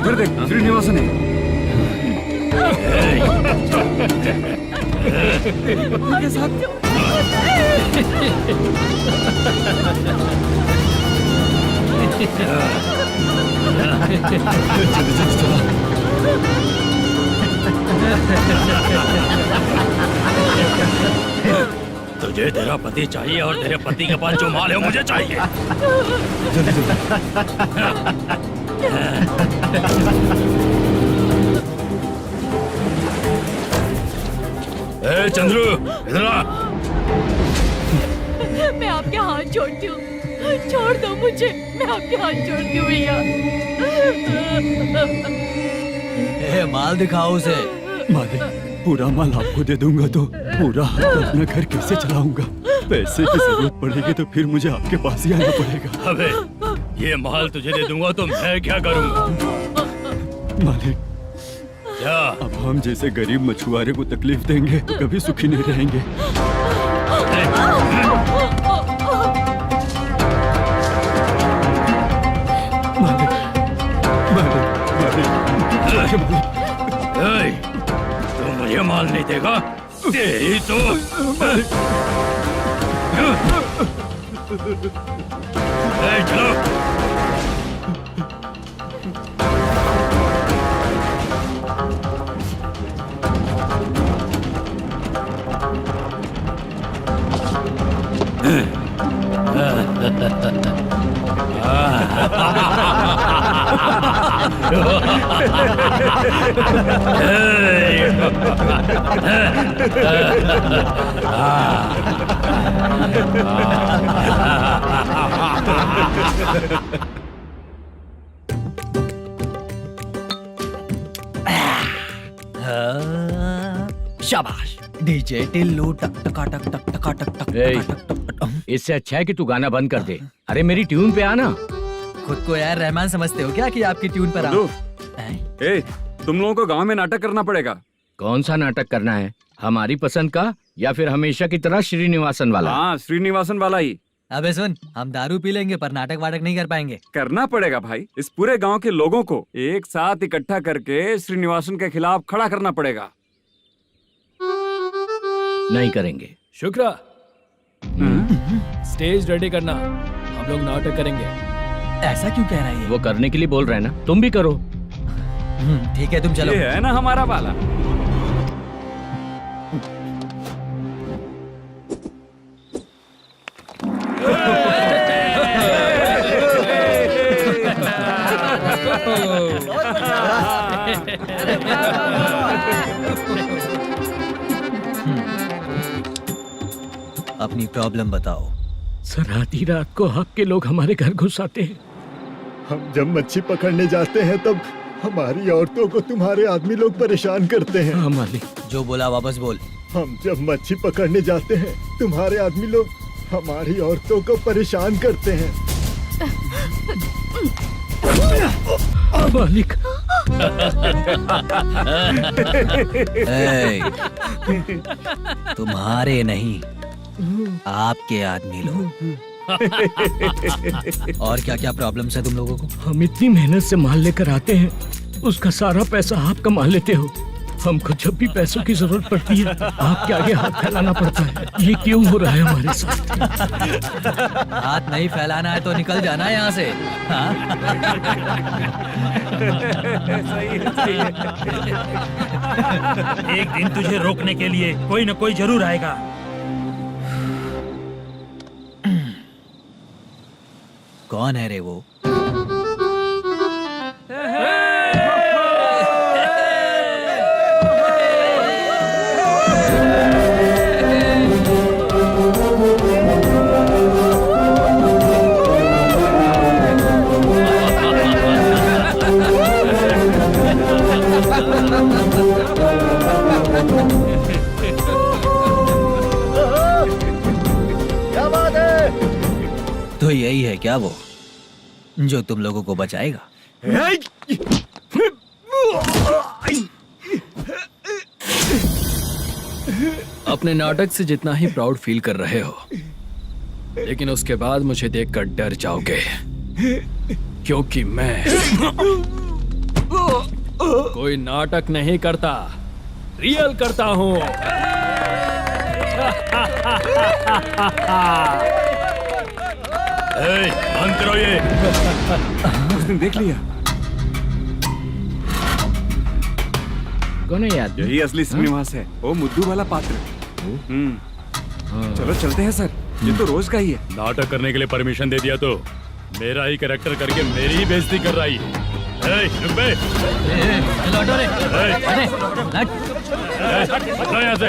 उधर देख, श्रीनिवासन है। उनके साथ तुझे तेरा पति चाहिए और तेरे पति के पास जो माल है मुझे चाहिए। ए चंद्रू, इधर आ। मैं आपके हाथ जोड़ती हूँ, छोड़ दो मुझे, मैं आपके हाथ जोड़ती हूँ भैया। माल दिखाओ उसे। मालिक, पूरा माल आपको दे दूंगा तो पूरा अपना घर कैसे चलाऊंगा? पैसे की जरूरत पड़ेगी तो फिर मुझे आपके पास ही आना पड़ेगा। अबे, ये माल तुझे दे दूंगा तो मैं क्या करूंगा? मालिक, क्या? अब हम जैसे गरीब मछुआरे को तकलीफ देंगे तो कभी सुखी नहीं रहेंगे। मालिक, मालिक, मालिक, तू मुझे माल नहीं देगा? तेरी तो चलो। शाबाश डीजे टिल्लू टक टका टक टक टका टक टक टक टक। इससे अच्छा है कि तू गाना बंद कर दे। अरे मेरी ट्यून पे आना। खुद को यार रहमान समझते हो क्या कि आपकी ट्यून पर आओ? ए, तुम लोगों को गांव में नाटक करना पड़ेगा। कौन सा नाटक करना है? हमारी पसंद का या फिर हमेशा की तरह श्रीनिवासन वाला? हाँ, श्रीनिवासन वाला ही। अबे सुन, हम दारू पी लेंगे पर नाटक वाटक नहीं कर पाएंगे। करना पड़ेगा भाई। इस पूरे गांव के लोगों को एक साथ इकट्ठा करके श्रीनिवासन के खिलाफ खड़ा करना पड़ेगा। नहीं करेंगे। शुक्रा, स्टेज रेडी करना, हम लोग नाटक करेंगे। ऐसा क्यों कह रहा है ये? वो करने के लिए बोल रहे हैं ना, तुम भी करो। ठीक है, तुम चलो। ये है ना हमारा वाला। अपनी प्रॉब्लम बताओ। सर, आधी रात को आपके लोग हमारे घर घुस आते हैं। हम जब मच्छी पकड़ने जाते हैं तब हमारी औरतों को तुम्हारे आदमी लोग परेशान करते हैं। हाँ मालिक। जो बोला वापस बोल। हम जब मच्छी पकड़ने जाते हैं तुम्हारे आदमी लोग हमारी औरतों को परेशान करते हैं। मालिक। तुम्हारे नहीं, आपके आदमी लोग। और क्या क्या प्रॉब्लम्स है तुम लोगों को? हम इतनी मेहनत से माल लेकर आते हैं, उसका सारा पैसा आप कमा लेते हो। हमको जब भी पैसों की जरूरत पड़ती है आपके आगे हाथ फैलाना पड़ता है। ये क्यों हो रहा है हमारे साथ? हाथ नहीं फैलाना है तो निकल जाना है यहाँ से। हाँ? एक दिन तुझे रोकने के लिए कोई न कोई जरूर आएगा। कौन है रे वो? क्या बात है? तो यही है क्या वो जो तुम लोगों को बचाएगा? अपने नाटक से जितना ही प्राउड फील कर रहे हो, लेकिन उसके बाद मुझे देखकर डर जाओगे, क्योंकि मैं कोई नाटक नहीं करता, रियल करता हूँ। बंद करो ये। उसने देख लिया। कौन है याद? यही असली श्रीनिवास है, वो मुद्दू वाला पात्र। चलो चलते हैं सर, ये तो रोज का ही है। नाटक करने के लिए परमिशन दे दिया तो मेरा ही कैरेक्टर करके मेरी ही बेइज्जती कर रही है। रुक बे। लौटो रे। अरे, हट। हटो यहाँ से।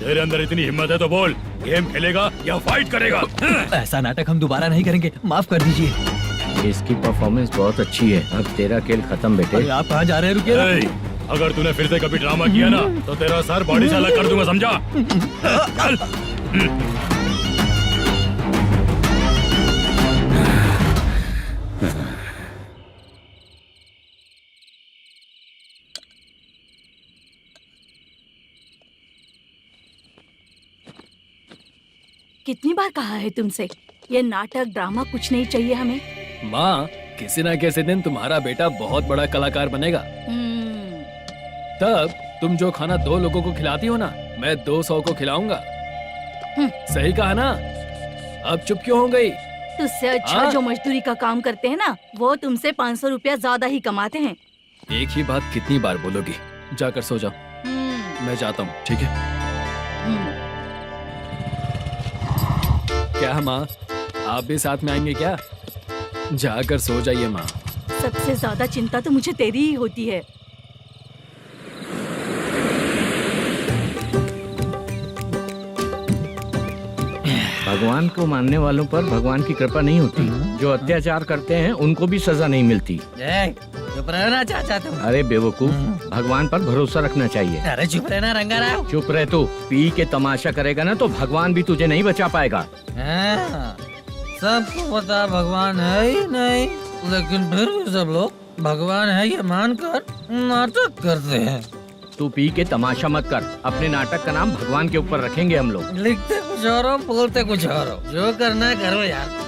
तेरे अंदर इतनी हिम्मत है तो बोल, गेम खेलेगा या फाइट करेगा? ऐसा नाटक हम दोबारा नहीं करेंगे, माफ कर दीजिए। इसकी परफॉर्मेंस बहुत अच्छी है। अब तेरा खेल खत्म बेटे। अरे आप कहाँ जा रहे हैं? रुकिए। अगर तूने फिर से कभी ड्रामा किया ना तो तेरा सर बॉडी से अलग कर दूंगा, समझा? चल। कितनी बार कहा है तुमसे, ये नाटक ड्रामा कुछ नहीं चाहिए हमें। माँ, किसी न किसी दिन तुम्हारा बेटा बहुत बड़ा कलाकार बनेगा। तब तुम जो खाना 2 लोगों को खिलाती हो ना, मैं 200 को खिलाऊंगा। सही कहा ना? अब चुप क्यों हो गई? तुझसे अच्छा जो मजदूरी का काम करते हैं ना, वो तुमसे 500 रुपया ज्यादा ही कमाते हैं। एक ही बात कितनी बार बोलोगी? जाकर सो जाओ, मैं जाता हूँ, ठीक है? क्या माँ, आप भी साथ में आएंगे क्या? जाकर सो जाइए माँ। सबसे ज्यादा चिंता तो मुझे तेरी ही होती है। भगवान को मानने वालों पर भगवान की कृपा नहीं होती। जो अत्याचार करते हैं उनको भी सजा नहीं मिलती। चुप रहना चाचा तुम। अरे बेवकूफ, भगवान पर भरोसा रखना चाहिए। अरे चुप रहना रंगा राव। चुप रह तू। पी के तमाशा करेगा ना तो भगवान भी तुझे नहीं बचा पाएगा। सबको पता भगवान है ही नहीं, लेकिन फिर भी सब लोग भगवान है ये मानकर नाटक करते हैं। तू पी के तमाशा मत कर। अपने नाटक का नाम भगवान के ऊपर रखेंगे हम लोग। लिखते कुछ और हो, बोलते कुछ और हो, जो करना है करो यार।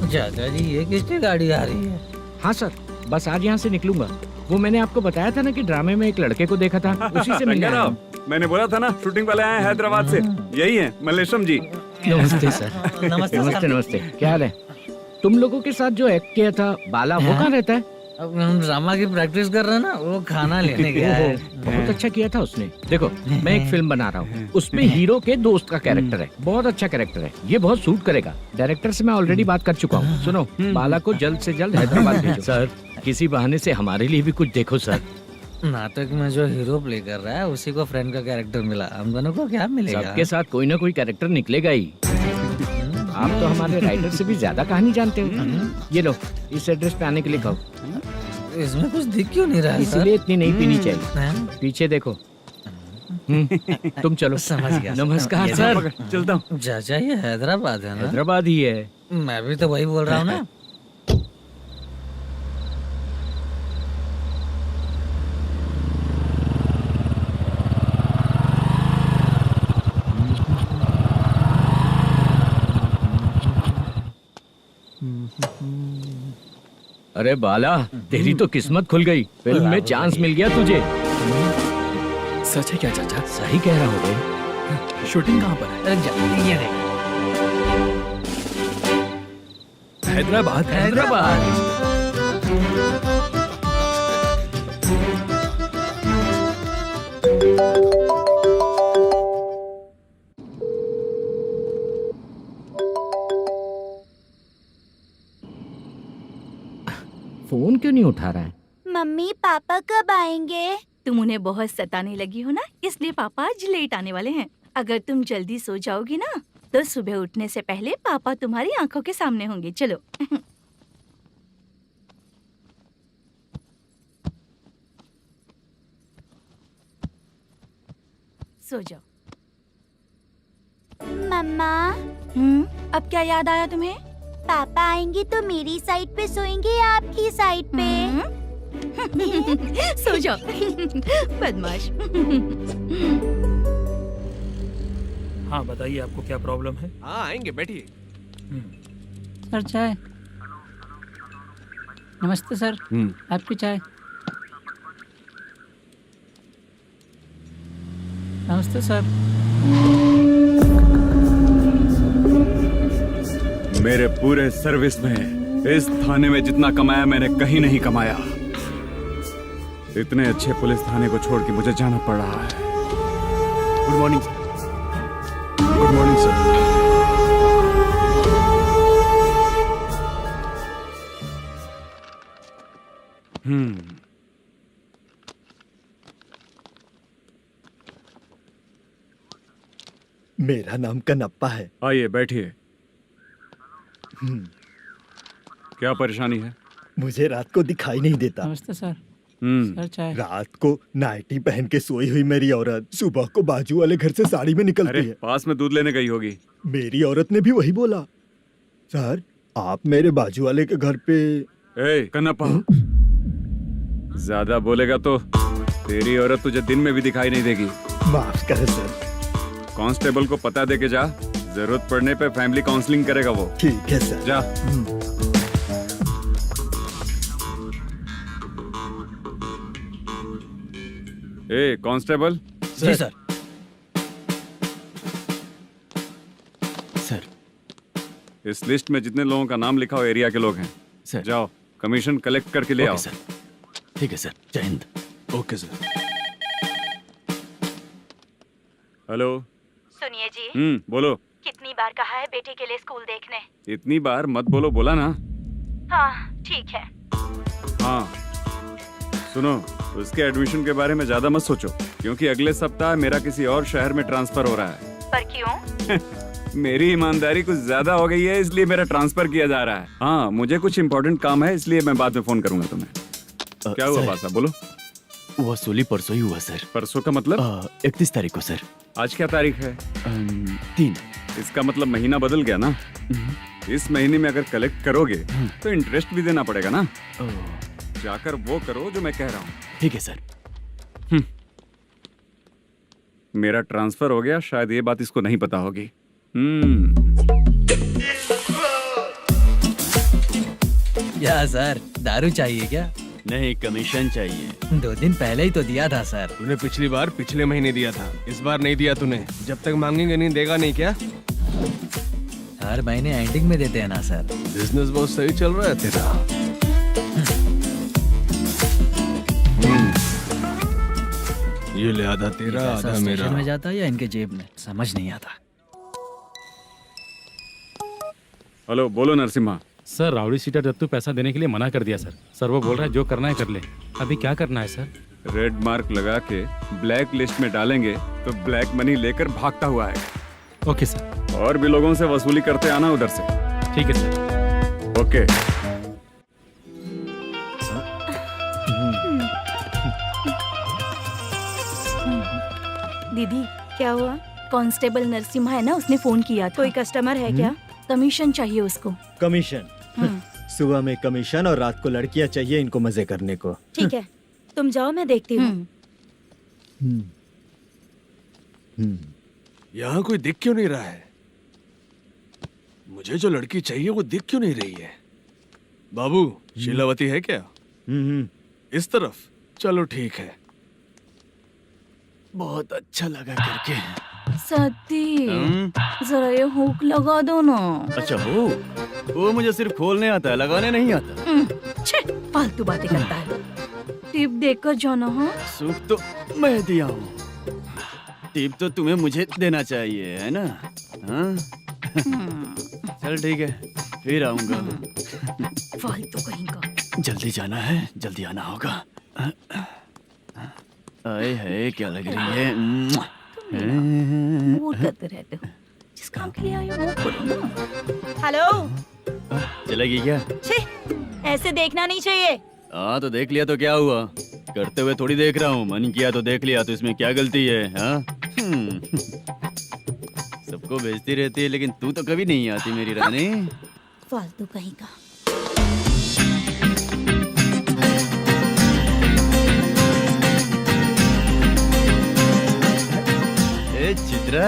चाचा जी, ये किसकी गाड़ी आ रही है? हाँ सर, बस आज यहाँ से निकलूंगा। वो मैंने आपको बताया था ना कि ड्रामे में एक लड़के को देखा था, उसी से मिलने आया हूँ। मैंने बोला था ना, शूटिंग वाले आए हैं हैदराबाद से। यही है मल्लेश्वरम जी। नमस्ते सर। नमस्ते नमस्ते नमस्ते। क्या हाल है? तुम लोगों के साथ जो एक्ट किया था बाला, वो कहाँ रहता है? अब हम ड्रामा की प्रैक्टिस कर रहे हैं ना, वो खाना लेने गया है। बहुत अच्छा किया था उसने। देखो, मैं एक फिल्म बना रहा हूँ, उसमें हीरो के दोस्त का कैरेक्टर है। बहुत अच्छा कैरेक्टर है, ये बहुत सूट करेगा। डायरेक्टर से मैं ऑलरेडी बात कर चुका हूँ। सुनो, बाला को जल्द से जल्द हैदराबाद भेजो। सर, किसी बहाने से हमारे लिए भी कुछ देखो सर। नाटक में जो हीरो प्ले कर रहा है उसी को फ्रेंड का कैरेक्टर मिला, हम दोनों को क्या मिलेगा? सबके साथ कोई ना कोई कैरेक्टर निकलेगा ही। आप तो हमारे राइटर से भी ज्यादा कहानी जानते हो। ये लो, इस एड्रेस पे आने के लिए कहो। इसमें कुछ दिख क्यों नहीं रहा? इसलिए इतनी नहीं पीनी चाहिए। पीछे देखो। तुम चलो। समझ गया। नमस्कार सर। चलता हूँ। चाचा, ये हैदराबाद है ना? हैदराबाद ही है। मैं भी तो वही बोल रहा हूँ ना। अरे बाला, तेरी तो किस्मत खुल गई। फिल्म में चांस मिल गया तुझे। सच है क्या चाचा? सही कह रहा हो भाई। शूटिंग कहाँ पर है? ये देख। हैदराबाद। हैदराबाद। फोन क्यों नहीं उठा रहा है? मम्मी पापा कब आएंगे? तुम उन्हें बहुत सताने लगी हो ना, इसलिए पापा आज लेट आने वाले हैं। अगर तुम जल्दी सो जाओगी ना तो सुबह उठने से पहले पापा तुम्हारी आंखों के सामने होंगे। चलो। सो जाओ। मम्मा, अब क्या याद आया तुम्हें? पापा आएंगे तो मेरी साइड पे सोएंगे या आपकी साइड पे? सो जाओ। बदमाश। हाँ बताइए, आपको क्या प्रॉब्लम है? हाँ आएंगे, बैठिए। सर चाय। नमस्ते सर, आपकी चाय। नमस्ते सर। मेरे पूरे सर्विस में इस थाने में जितना कमाया मैंने कहीं नहीं कमाया। इतने अच्छे पुलिस थाने को छोड़ के मुझे जाना पड़ रहा है। Good morning sir. Good morning sir. मेरा नाम कनप्पा है। आइए बैठिए। क्या परेशानी है? मुझे रात को दिखाई नहीं देता। नमस्ते सर। सर चाय। रात को नाइटी पहन के सोई हुई मेरी औरत सुबह को बाजू वाले घर से साड़ी में निकलती है। पास में दूध लेने गई होगी। मेरी औरत ने भी वही बोला। सर आप मेरे बाजू वाले के घर पे। ए कन्नप्पा, ज्यादा बोलेगा तो तेरी औरत तुझे दिन में भी दिखाई नहीं देगी। माफ करें सर। कांस्टेबल को पता दे के जा, जरूरत पड़ने पे फैमिली काउंसलिंग करेगा वो। ठीक है सर। जा। ए कांस्टेबल। जी सर। सर इस लिस्ट में जितने लोगों का नाम लिखा हो एरिया के लोग हैं। सर जाओ कमीशन कलेक्ट करके ले आओ। सर। ठीक है सर, जय हिंद। Okay sir. हेलो। सुनिए जी, बोलो। कितनी बार कहा है बेटे के लिए स्कूल देखने? इतनी बार मत बोलो, बोला ना। हाँ ठीक है। हाँ सुनो, उसके एडमिशन के बारे में ज्यादा मत सोचो, क्योंकि अगले सप्ताह मेरा किसी और शहर में ट्रांसफर हो रहा है। पर क्यों? मेरी ईमानदारी कुछ ज्यादा हो गई है, इसलिए मेरा ट्रांसफर किया जा रहा है। हाँ मुझे कुछ इम्पोर्टेंट काम है, इसलिए मैं बाद में फोन करूंगा तुम्हें। क्या हुआ पासा, बोलो। वसूली परसों ही हुआ सर। परसों का मतलब? 31 तारीख को सर। आज क्या तारीख है? 3। इसका मतलब महीना बदल गया ना। इस महीने में अगर कलेक्ट करोगे तो इंटरेस्ट भी देना पड़ेगा ना। जाकर वो करो जो मैं कह रहा हूँ। ठीक है सर। मेरा ट्रांसफर हो गया, शायद ये बात इसको नहीं पता होगी। क्या सर, दारू चाहिए क्या? नहीं, कमीशन चाहिए। 2 दिन पहले ही तो दिया था सर। तूने पिछली बार पिछले महीने दिया था, इस बार नहीं दिया तूने। जब तक मांगेंगे नहीं देगा नहीं क्या? हर महीने एंडिंग में देते हैं ना सर। बिजनेस बहुत सही चल रहा है तेरा। ये ले आधा तेरा, आधा मेरा। में जाता है या इनके जेब में, समझ नहीं आता। हेलो, बोलो Narasimha. Sir rowdy seater Dattu पैसा देने के लिए मना कर दिया सर। सर वो बोल रहा है जो करना है कर ले। अभी क्या करना है सर? रेड मार्क लगा के ब्लैक लिस्ट में डालेंगे तो ब्लैक मनी लेकर भागता हुआ है। Okay sir. और भी लोगों से वसूली करते आना उधर से। ठीक है सर। ओके। दीदी क्या हुआ? कांस्टेबल नरसिम्हा है ना, उसने फोन किया। कोई कस्टमर है क्या? कमीशन चाहिए उसको। कमीशन? सुबह में कमीशन और रात को लड़कियां चाहिए इनको मजे करने को। ठीक है, तुम जाओ, मैं देखती हूँ। यहाँ कोई दिख क्यों नहीं रहा है? मुझे जो लड़की चाहिए वो दिख क्यों नहीं रही है? बाबू, शीलावती है क्या? इस तरफ? चलो ठीक है। बहुत अच्छा लगा करके। सती, जरा ये हुक लगा दो ना। अच्छा वो मुझे सिर्फ खोलने आता है, लगाने नहीं आता। छे, फालतू बातें करता है। टिप देकर जाना। हाँ सुख तो मैं दिया हूँ, टिप तो तुम्हें मुझे देना चाहिए, है ना? हाँ? चल ठीक है, फिर आऊंगा। फालतू कहीं का। जल्दी जाना है, जल्दी आना होगा। आए है, क्या लग रही है? मूड करते रहते हो। जिस काम के लिए आए हो वो करो ना। हेलो, चलेगी क्या? छे, ऐसे देखना नहीं चाहिए। हाँ तो देख लिया तो क्या हुआ? करते हुए थोड़ी देख रहा हूँ, मन किया तो देख लिया, तो इसमें क्या गलती है? हाँ? सबको भेजती रहती है, लेकिन तू तो कभी नहीं आती मेरी रानी। फालतू कहीं का। अरे चित्रा,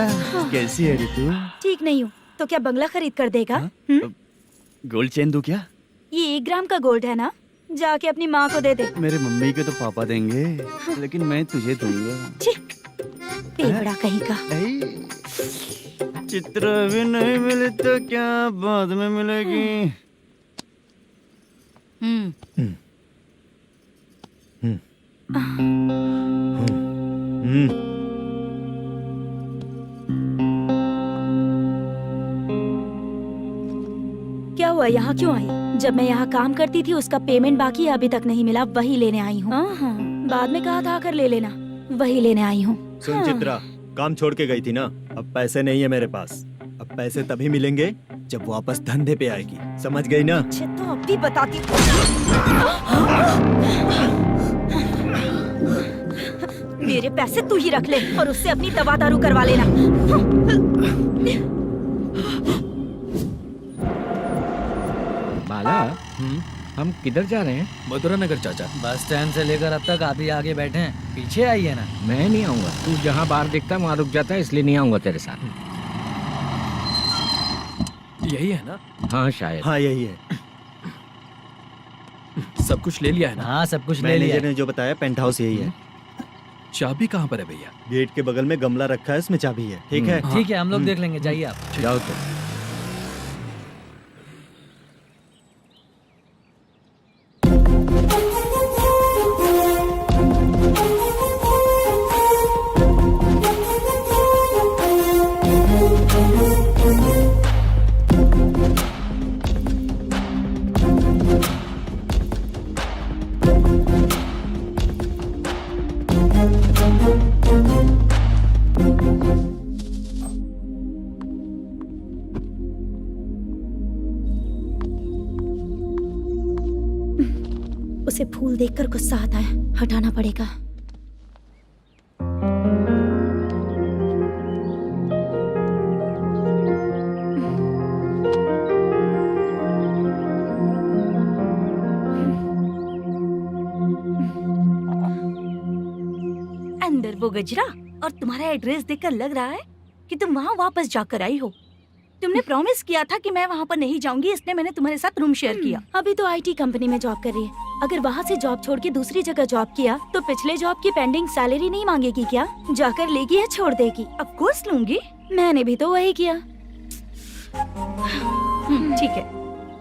कैसी है रे तू? ठीक नहीं हूँ तो क्या बंगला खरीद कर देगा? गोल्ड चेन दूं क्या? ये 1 ग्राम का गोल्ड है ना, जाके अपनी माँ को दे दे। मेरे मम्मी के तो पापा देंगे, लेकिन मैं तुझे दूंगा। टेबड़ा कहीं का। चित्रा भी नहीं मिली तो क्या बाद में मिलेगी? क्या हुआ, यहाँ क्यों आई? जब मैं यहाँ काम करती थी उसका पेमेंट बाकी है, अभी तक नहीं मिला, वही लेने आई हूँ। बाद में कहा था आकर ले लेना, वही लेने आई हूँ। सुन चित्रा, काम छोड़ के गई थी ना, अब पैसे नहीं है मेरे पास। अब पैसे तभी मिलेंगे जब वापस धंधे पे आएगी, समझ गई ना? अच्छा तो अब भी बताती। मेरे पैसे तू ही रख ले और उससे अपनी दवा दारू करवा लेना। बाला, हम किधर जा रहे हैं? मथुरा नगर चाचा। बस स्टैंड से लेकर अब तक आप ही आगे बैठे हैं, पीछे आइए ना। मैं नहीं आऊंगा, तू जहाँ बाहर दिखता वहाँ रुक जाता है, इसलिए नहीं आऊंगा तेरे साथ। यही है ना? हाँ शायद। हाँ यही है। सब कुछ ले लिया है ना? हाँ सब कुछ ले लिया। मैनेजर ने जो बताया पेंट हाउस यही है। चाबी कहाँ पर है भैया? गेट के बगल में गमला रखा है, उसमें चाबी है। ठीक है? ठीक है, हम लोग देख लेंगे, जाइए आप। जाओ तो। उसे फूल देखकर गुस्सा आता है, हटाना पड़ेगा। अंदर वो गजरा और तुम्हारा एड्रेस देखकर लग रहा है कि तुम वहाँ वापस जाकर आई हो। तुमने प्रॉमिस किया था कि मैं वहाँ पर नहीं जाऊंगी, इसलिए मैंने तुम्हारे साथ रूम शेयर किया। अभी तो आईटी कंपनी में जॉब कर रही है। अगर वहाँ से जॉब छोड़ के दूसरी जगह जॉब किया तो पिछले जॉब की पेंडिंग सैलरी नहीं मांगेगी क्या? जाकर लेगी या छोड़ देगी? ऑफ कोर्स लूंगी। मैंने भी तो वही किया। ठीक है,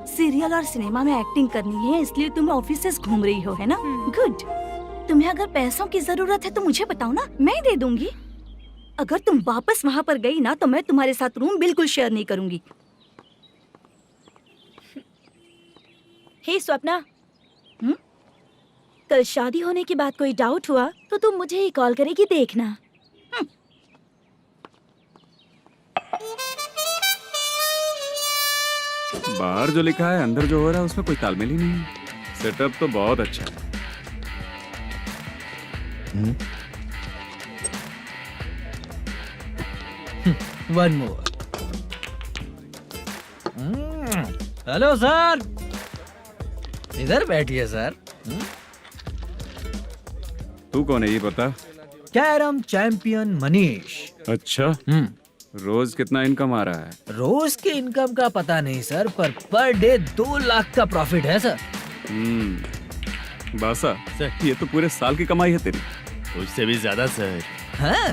सीरियल और सिनेमा में एक्टिंग करनी है, इसलिए तुम ऑफिसेस घूम रही हो, है ना? गुड। तुम्हें अगर पैसों की जरूरत है तो मुझे बताओ ना, मैं दे दूंगी। अगर तुम वापस वहाँ पर गई ना तो मैं तुम्हारे साथ रूम बिल्कुल शेयर नहीं करूंगी। हे स्वप्ना, कल शादी होने की बात कोई डाउट हुआ तो तुम मुझे ही कॉल करेगी, देखना। बाहर जो लिखा है अंदर जो हो रहा है उसमें कोई तालमेल ही नहीं है। सेटअप तो बहुत अच्छा है। One more. हेलो सर, इधर बैठिए सर। तू कौन है ये बता? Carrom champion Manish. अच्छा, रोज कितना इनकम आ रहा है? रोज के इनकम का पता नहीं सर, पर डे 2 लाख का प्रॉफिट है सर। बासा, ये तो पूरे साल की कमाई है तेरी। उससे भी ज्यादा सर। हाँ?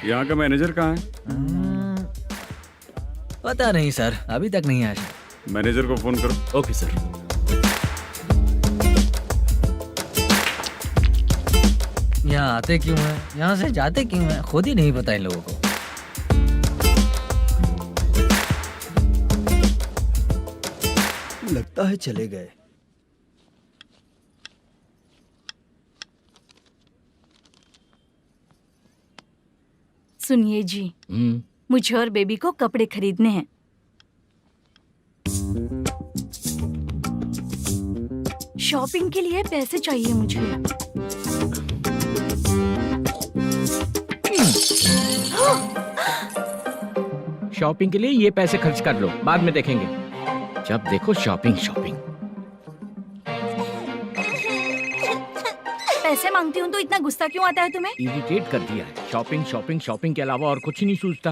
यहाँ का मैनेजर कहाँ है? पता नहीं सर, अभी तक नहीं आया। मैनेजर को फोन करो। Okay sir. यहाँ आते क्यों हैं, यहाँ से जाते क्यों हैं, खुद ही नहीं पता इन लोगों को। लगता है चले गए। सुनिए जी, मुझे और बेबी को कपड़े खरीदने हैं। शॉपिंग के लिए पैसे चाहिए मुझे। शॉपिंग के लिए ये पैसे खर्च कर लो, बाद में देखेंगे। जब देखो शॉपिंग शॉपिंग। पैसे मांगती हूँ तो इतना गुस्सा क्यों आता है तुम्हें? इरिटेट कर दिया है। शॉपिंग शॉपिंग शॉपिंग के अलावा और कुछ ही नहीं सूझता।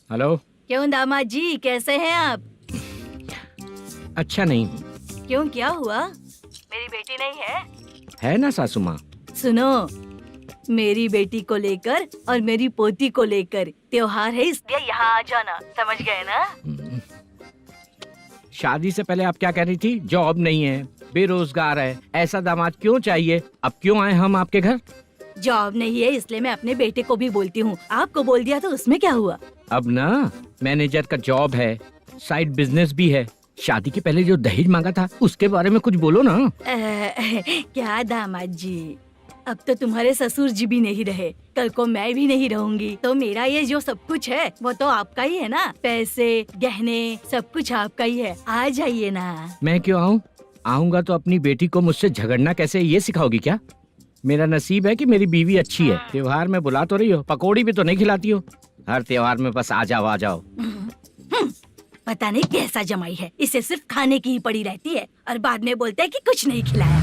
हेलो। क्यों दामाद जी, कैसे हैं आप? अच्छा नहीं। क्यों, क्या हुआ? मेरी बेटी नहीं है? है ना सासू माँ। सुनो, मेरी बेटी को लेकर और मेरी पोती को लेकर त्योहार है, इसलिए यहाँ आ जाना, समझ गए ना? शादी से पहले आप क्या कह रही थी? जॉब नहीं है, बेरोजगार है, ऐसा दामाद क्यों चाहिए? अब क्यों आए हम आपके घर? जॉब नहीं है इसलिए मैं अपने बेटे को भी बोलती हूँ, आपको बोल दिया तो उसमें क्या हुआ? अब ना मैनेजर का जॉब है, साइड बिजनेस भी है। शादी के पहले जो दहेज मांगा था उसके बारे में कुछ बोलो ना। क्या दामाद जी, अब तो तुम्हारे ससुर जी भी नहीं रहे, कल को मैं भी नहीं रहूंगी, तो मेरा ये जो सब कुछ है वो तो आपका ही है ना। पैसे, गहने, सब कुछ आपका ही है। आ जाइए ना। मैं क्यों आऊँ? आऊंगा तो अपनी बेटी को मुझसे झगड़ना कैसे ये सिखाओगी क्या? मेरा नसीब है कि मेरी बीवी अच्छी है। त्योहार में बुला तो रही हो, पकौड़ी भी तो नहीं खिलाती हो। हर त्योहार में बस आ जाओ आ जाओ। पता नहीं कैसा जमाई है, इसे सिर्फ खाने की ही पड़ी रहती है और बाद में बोलते हैं कि कुछ नहीं खिलाया।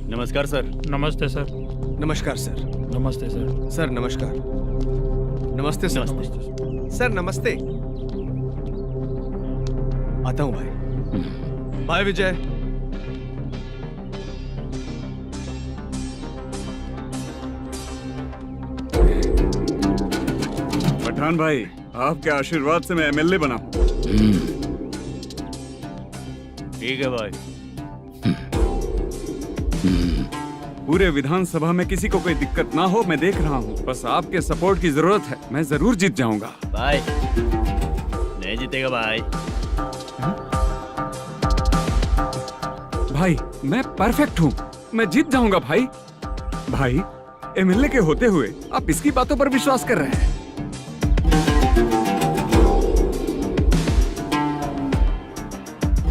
नमस्कार सर। नमस्ते सर। नमस्कार सर। नमस्ते सर। सर नमस्कार। नमस्ते सर। सर नमस्ते। आता हूँ भाई। बाय विजय। पठान भाई, आपके आशीर्वाद से मैं एमएलए बना हूँ। ठीक है भाई। पूरे विधानसभा में किसी को कोई दिक्कत ना हो, मैं देख रहा हूँ। बस आपके सपोर्ट की जरूरत है, मैं जरूर जीत जाऊंगा। भाई नहीं जीतेगा भाई। भाई मैं परफेक्ट हूँ, मैं जीत जाऊंगा भाई। भाई एमएलए के होते हुए आप इसकी बातों पर विश्वास कर रहे हैं।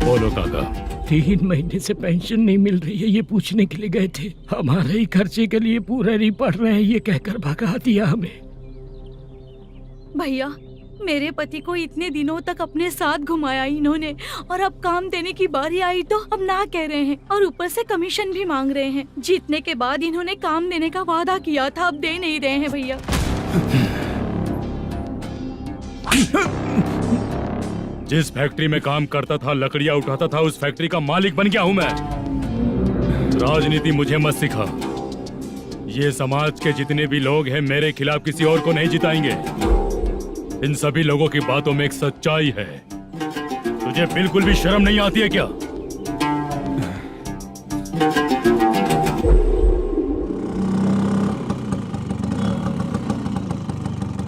बोलो काका। 3 महीने से पेंशन नहीं मिल रही है, ये पूछने के लिए गए थे। हमारे ही खर्चे के लिए पूरा नहीं पड़ रहे हैं, ये कहकर भगा दिया हमें। भैया, मेरे पति को इतने दिनों तक अपने साथ घुमाया इन्होंने, और अब काम देने की बारी आई तो अब ना कह रहे हैं और ऊपर से कमीशन भी मांग रहे हैं। जीतने के बाद इन्होंने काम देने का वादा किया था, अब दे नहीं रहे हैं भैया। जिस फैक्ट्री में काम करता था, लकड़ियां उठाता था, उस फैक्ट्री का मालिक बन गया हूं मैं। राजनीति मुझे मत सिखा। ये समाज के जितने भी लोग हैं मेरे खिलाफ किसी और को नहीं जिताएंगे। इन सभी लोगों की बातों में एक सच्चाई है। तुझे बिल्कुल भी शर्म नहीं आती है क्या?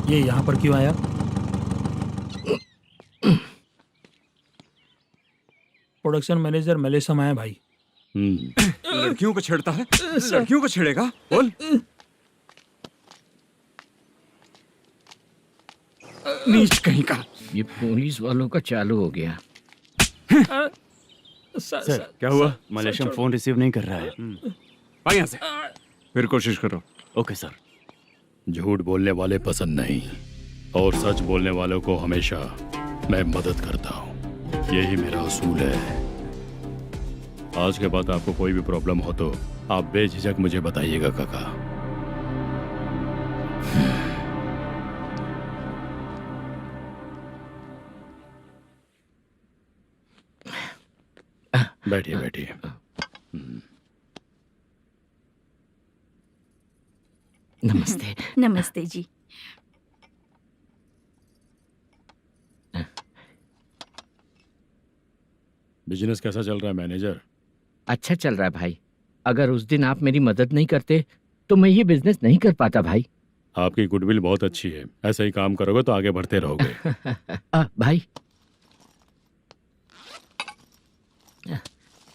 ये यहाँ पर क्यों आया? प्रोडक्शन मैनेजर मलेशम आया भाई। लड़कियों को छेड़ता है, लड़कियों को छेड़ेगा? बोल। नीच कहीं का। ये पुलिस वालों का चालू हो गया। सर क्या हुआ? मलेशियन फोन रिसीव नहीं कर रहा है। भाई यहाँ से फिर कोशिश करो। Okay sir. झूठ बोलने वाले पसंद नहीं, और सच बोलने वालों को हमेशा मैं मदद करता हूँ। यही मेरा असूल है। आज के बाद आपको कोई भी प्रॉब्लम हो तो आप बेझिझक मुझे बताइएगा काका। बैठिए बैठिए। नमस्ते। नमस्ते जी। बिजनेस कैसा चल रहा है मैनेजर? अच्छा चल रहा है भाई। अगर उस दिन आप मेरी मदद नहीं करते तो मैं ये बिजनेस नहीं कर पाता भाई। आपकी गुडविल बहुत अच्छी है, ऐसा ही काम करोगे तो आगे बढ़ते रहोगे। भाई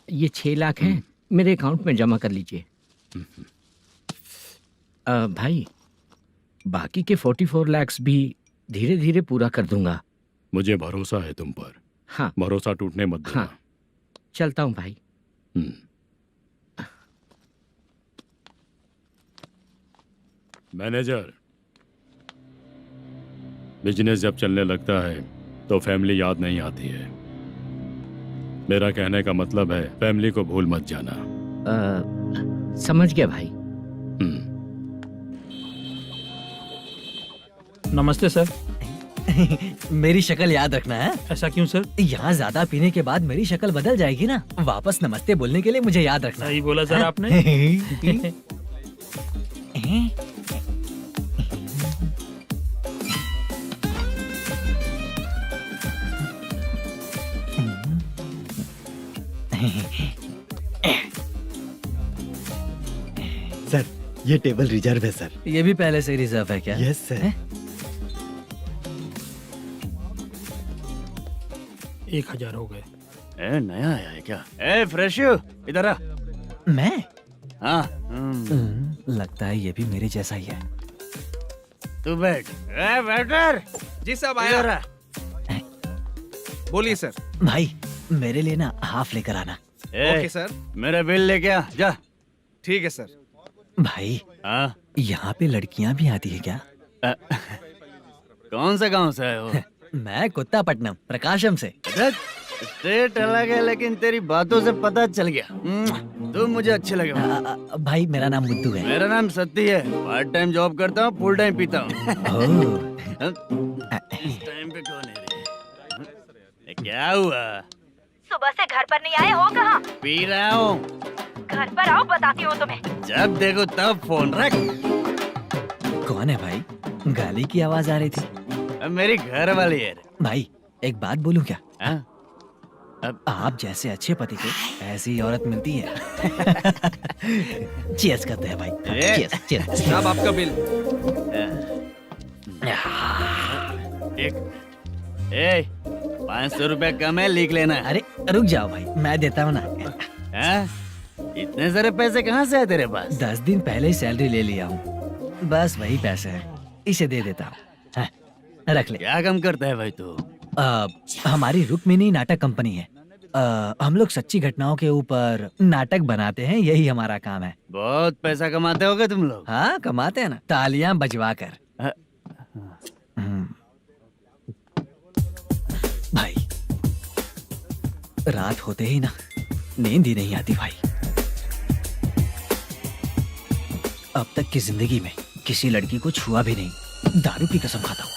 ये 6 लाख हैं, मेरे अकाउंट में जमा कर लीजिए। भाई बाकी के 44 लाख भी धीरे धीरे पूरा कर दूंगा। मुझे भरोसा है तुम पर। हाँ। भरोसा टूटने मत देना। हाँ, चलता हूँ भाई। मैनेजर, बिजनेस जब चलने लगता है तो फैमिली याद नहीं आती है। मेरा कहने का मतलब है फैमिली को भूल मत जाना। समझ गया भाई। नमस्ते सर। मेरी शक्ल याद रखना है। ऐसा क्यों सर? यहाँ ज्यादा पीने के बाद मेरी शक्ल बदल जाएगी ना, वापस नमस्ते बोलने के लिए मुझे याद रखना। सही बोला सर आपने। सर ये टेबल रिजर्व है सर। ये भी पहले से रिजर्व है क्या? Yes sir. 1000 हो गए। ए नया आया है क्या? ए फ्रेश इधर आ। मैं? हाँ लगता है ये भी मेरे जैसा ही है। तू बैठ। ए वेटर। जी साहब आया। बोलिए सर। भाई मेरे लिए ना हाफ लेकर आना। Okay sir. मेरा बिल लेके आ जा। ठीक है सर। भाई हाँ यहाँ पे लड़कियाँ भी आती है क्या? कौन सा गांव से है वो? मैं कुत्तापट्टनम प्रकाशम से। स्टेट अलग है लेकिन तेरी बातों से पता चल गया। तू मुझे अच्छे लगे। भाई मेरा नाम मुद्दू है। मेरा नाम सत्ती है। पार्ट टाइम जॉब करता हूँ, फुल टाइम पीता हूँ। इस टाइम पे कौन है रे? क्या हुआ? सुबह से घर पर नहीं आए हो? कहाँ? पी रहा हूँ। घर पर आओ, बताती हूँ तुम्हें। जब देखो तब फोन रख। कौन है भाई? गाली की आवाज आ रही थी। मेरी घर वाली है। भाई एक बात बोलूं क्या? अब आप जैसे अच्छे पति को ऐसी औरत मिलती है। चीयर्स करते हैं भाई। Cheers cheers. साहब आपका बिल। एक 500 रुपया कम है, लिख लेना। अरे रुक जाओ भाई, मैं देता हूँ ना। इतने सारे पैसे कहाँ से है तेरे पास? 10 दिन पहले ही सैलरी ले लिया हूँ, बस वही पैसे हैं, इसे दे देता हूँ। रख ले। क्या काम करता है भाई तू? हमारी रुक्मिणी नाटक कंपनी है। हम लोग सच्ची घटनाओं के ऊपर नाटक बनाते हैं, यही हमारा काम है। बहुत पैसा कमाते होगे तुम लोग। हाँ कमाते हैं ना, तालियां बजवा कर। भाई रात होते ही ना नींद ही नहीं आती भाई। अब तक की जिंदगी में किसी लड़की को छुआ भी नहीं, दारू की कसम खाता हूँ।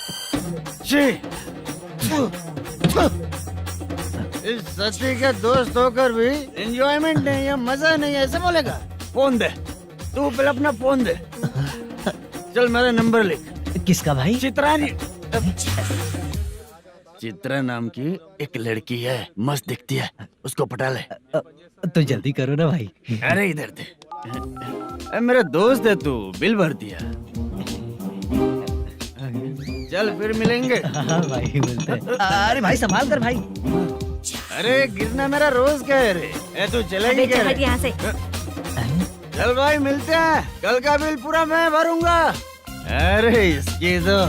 इस सच्ची के दोस्त होकर भी एंजॉयमेंट नहीं है, मजा नहीं है, ऐसे बोलेगा? फोन दे, तू पहले अपना फोन दे। चल मेरा नंबर लिख। किसका भाई? चित्रानी। चित्रा नाम की एक लड़की है, मस्त दिखती है, उसको पटा ले। तो जल्दी करो ना भाई। अरे इधर दे। मेरा दोस्त है तू, बिल भर दिया। चल फिर मिलेंगे। हाँ भाई मिलते हैं। अरे भाई संभाल कर भाई। अरे गिरना मेरा रोज का है रे। तू चलेगी क्या रे? यहाँ से। चल भाई मिलते हैं, कल का बिल पूरा मैं भरूंगा। अरे इसकी तो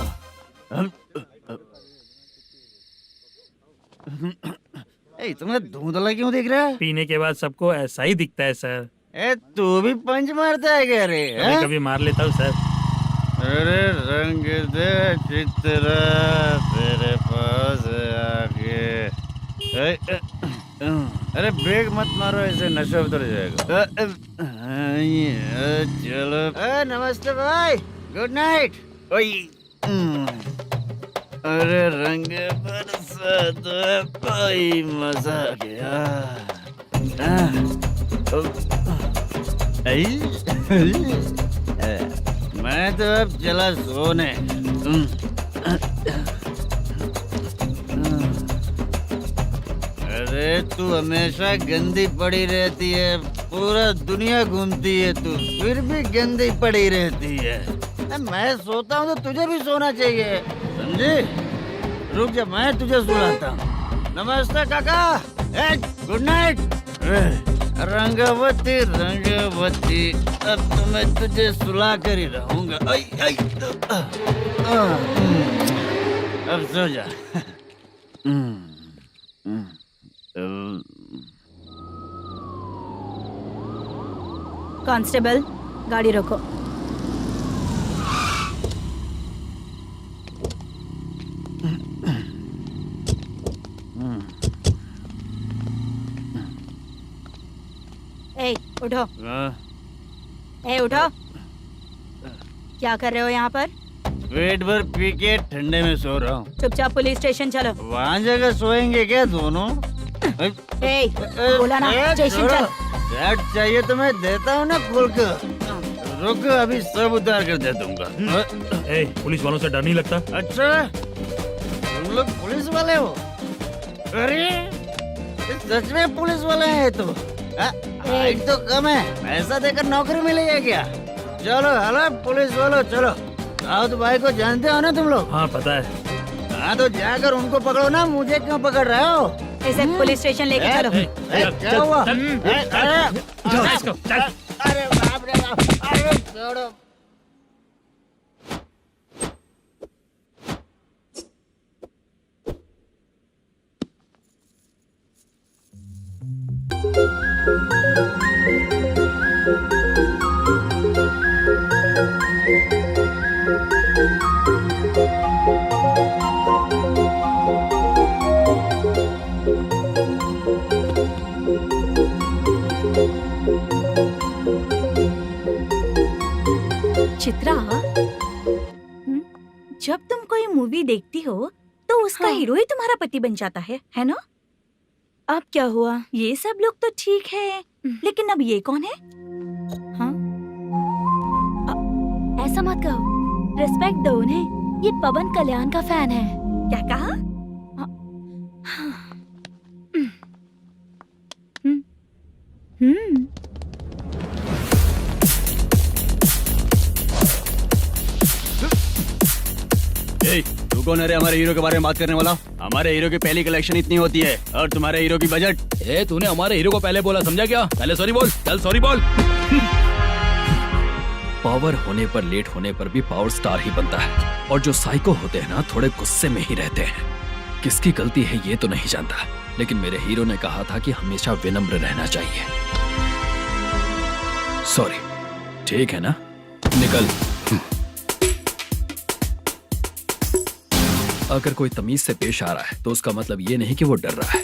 तुम्हें धुंधला क्यों दिख रहा है? पीने के बाद सबको ऐसा ही दिखता है सर। तू भी पंच मारता है क्या रे? कभी कभी मार लेता हूँ सर। अरे रंग दे चित्रा तेरे पास आके। अरे ब्रेक मत मारो, ऐसे नशा उतर जाएगा। चलो। नमस्ते भाई, गुड नाइट। अरे रंग बरसात भाई, मजा आ गया। मैं तो अब चला सोने। अरे तू हमेशा गंदी पड़ी रहती है, पूरा दुनिया घूमती है तू, फिर भी गंदी पड़ी रहती है। मैं सोता हूँ तो तुझे भी सोना चाहिए, समझे? रुक जा, मैं तुझे सुलाता हूँ। नमस्ते काका, गुड नाइट। रंगवती रंगवती, अब तो मैं तुझे सुला कर ही रहूंगा। अब सो जा। कांस्टेबल, गाड़ी रोको। ए उठो, हाँ, ए उठो। क्या कर रहे हो यहाँ पर? पेट भर पी के ठंडे में सो रहा हूँ। चुपचाप पुलिस स्टेशन चलो। वहाँ जगह सोएंगे क्या दोनों? ए बोला ना स्टेशन चल। शर्ट चाहिए तो मैं देता हूँ ना खोल कर। रुक, अभी सब उतार कर दे दूंगा। ए, पुलिस वालों से डर नहीं लगता? अच्छा, तुम लोग पुलिस वाले हो? अरे ये सच में पुलिस वाले हैं तो? हाइट तो कम है, पैसा देकर नौकरी मिलेगी क्या? चलो हेलो पुलिस वालों, चलो। राउत भाई को जानते हो ना तुम लोग? हाँ पता है। हाँ तो जाकर उनको पकड़ो ना, मुझे क्यों पकड़ रहे हो? इसे पुलिस स्टेशन लेके चलो। क्या हुआ? चल। अरे बाप रे बाप, अरे छोड़ो। चित्रा, जब तुम कोई मूवी देखती हो तो उसका हाँ। हीरो ही तुम्हारा पति बन जाता है ना? अब क्या हुआ? ये सब लोग तो ठीक है, लेकिन अब ये कौन है? हाँ? ऐसा मत कहो, रिस्पेक्ट दो उन्हें। ये पवन कल्याण का फैन है। क्या कहा? तू कौन है रे हमारे हीरो के बारे में बात करने वाला? हमारे हीरो की पहली कलेक्शन इतनी होती है और तुम्हारे हीरो की बजट। ए, तूने हमारे हीरो को पहले बोला, समझा क्या? पहले सॉरी बोल, चल सॉरी बोल। पावर होने पर, लेट होने पर भी पावर स्टार ही बनता है। और जो साइको होते हैं ना, थोड़े गुस्से में ही रहते हैं। किसकी गलती है ये तो नहीं जानता, लेकिन मेरे हीरो ने कहा था कि हमेशा विनम्र रहना चाहिए। सॉरी, ठीक है ना? निकल। अगर कोई तमीज से पेश आ रहा है तो उसका मतलब ये नहीं कि वो डर रहा है।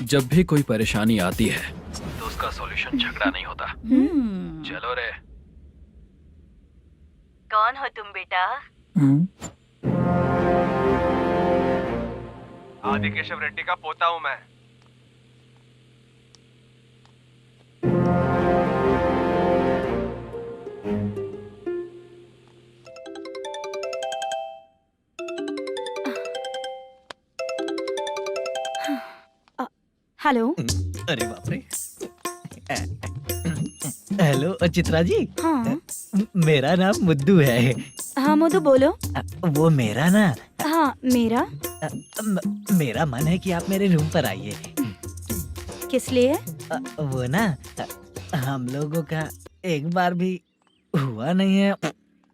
जब भी कोई परेशानी आती है तो उसका सॉल्यूशन झगड़ा नहीं होता। चलो रे। कौन हो तुम बेटा? आदि केशव रेड्डी का पोता हूँ मैं। हेलो। अरे बाप रे। हेलो चित्रा जी। हाँ मेरा नाम मुद्दू है। हाँ मधु बोलो। वो मेरा ना, हाँ मेरा। मेरा मन है कि आप मेरे रूम पर आइए। किस लिए? वो ना, हम लोगों का एक बार भी हुआ नहीं है,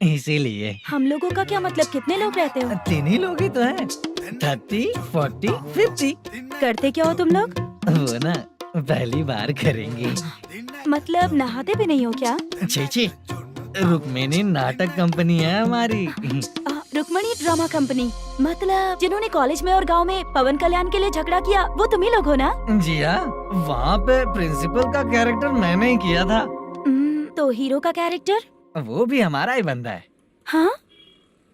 इसीलिए। हम लोगों का क्या मतलब? कितने लोग रहते हो? 3 ही लोग ही तो हैं। 30, 40, 50। करते क्या हो तुम लोग? वो ना पहली बार करेंगे। मतलब नहाते भी नहीं हो क्या? छी, रुक्मिणी नाटक कंपनी है हमारी। Rukmini drama company? मतलब जिन्होंने कॉलेज में और गांव में पवन कल्याण के लिए झगड़ा किया, वो तुम ही लोग हो ना? जी हाँ, वहाँ पे प्रिंसिपल का कैरेक्टर मैंने ही किया था। तो हीरो का कैरेक्टर? वो भी हमारा ही बंदा है। हाँ?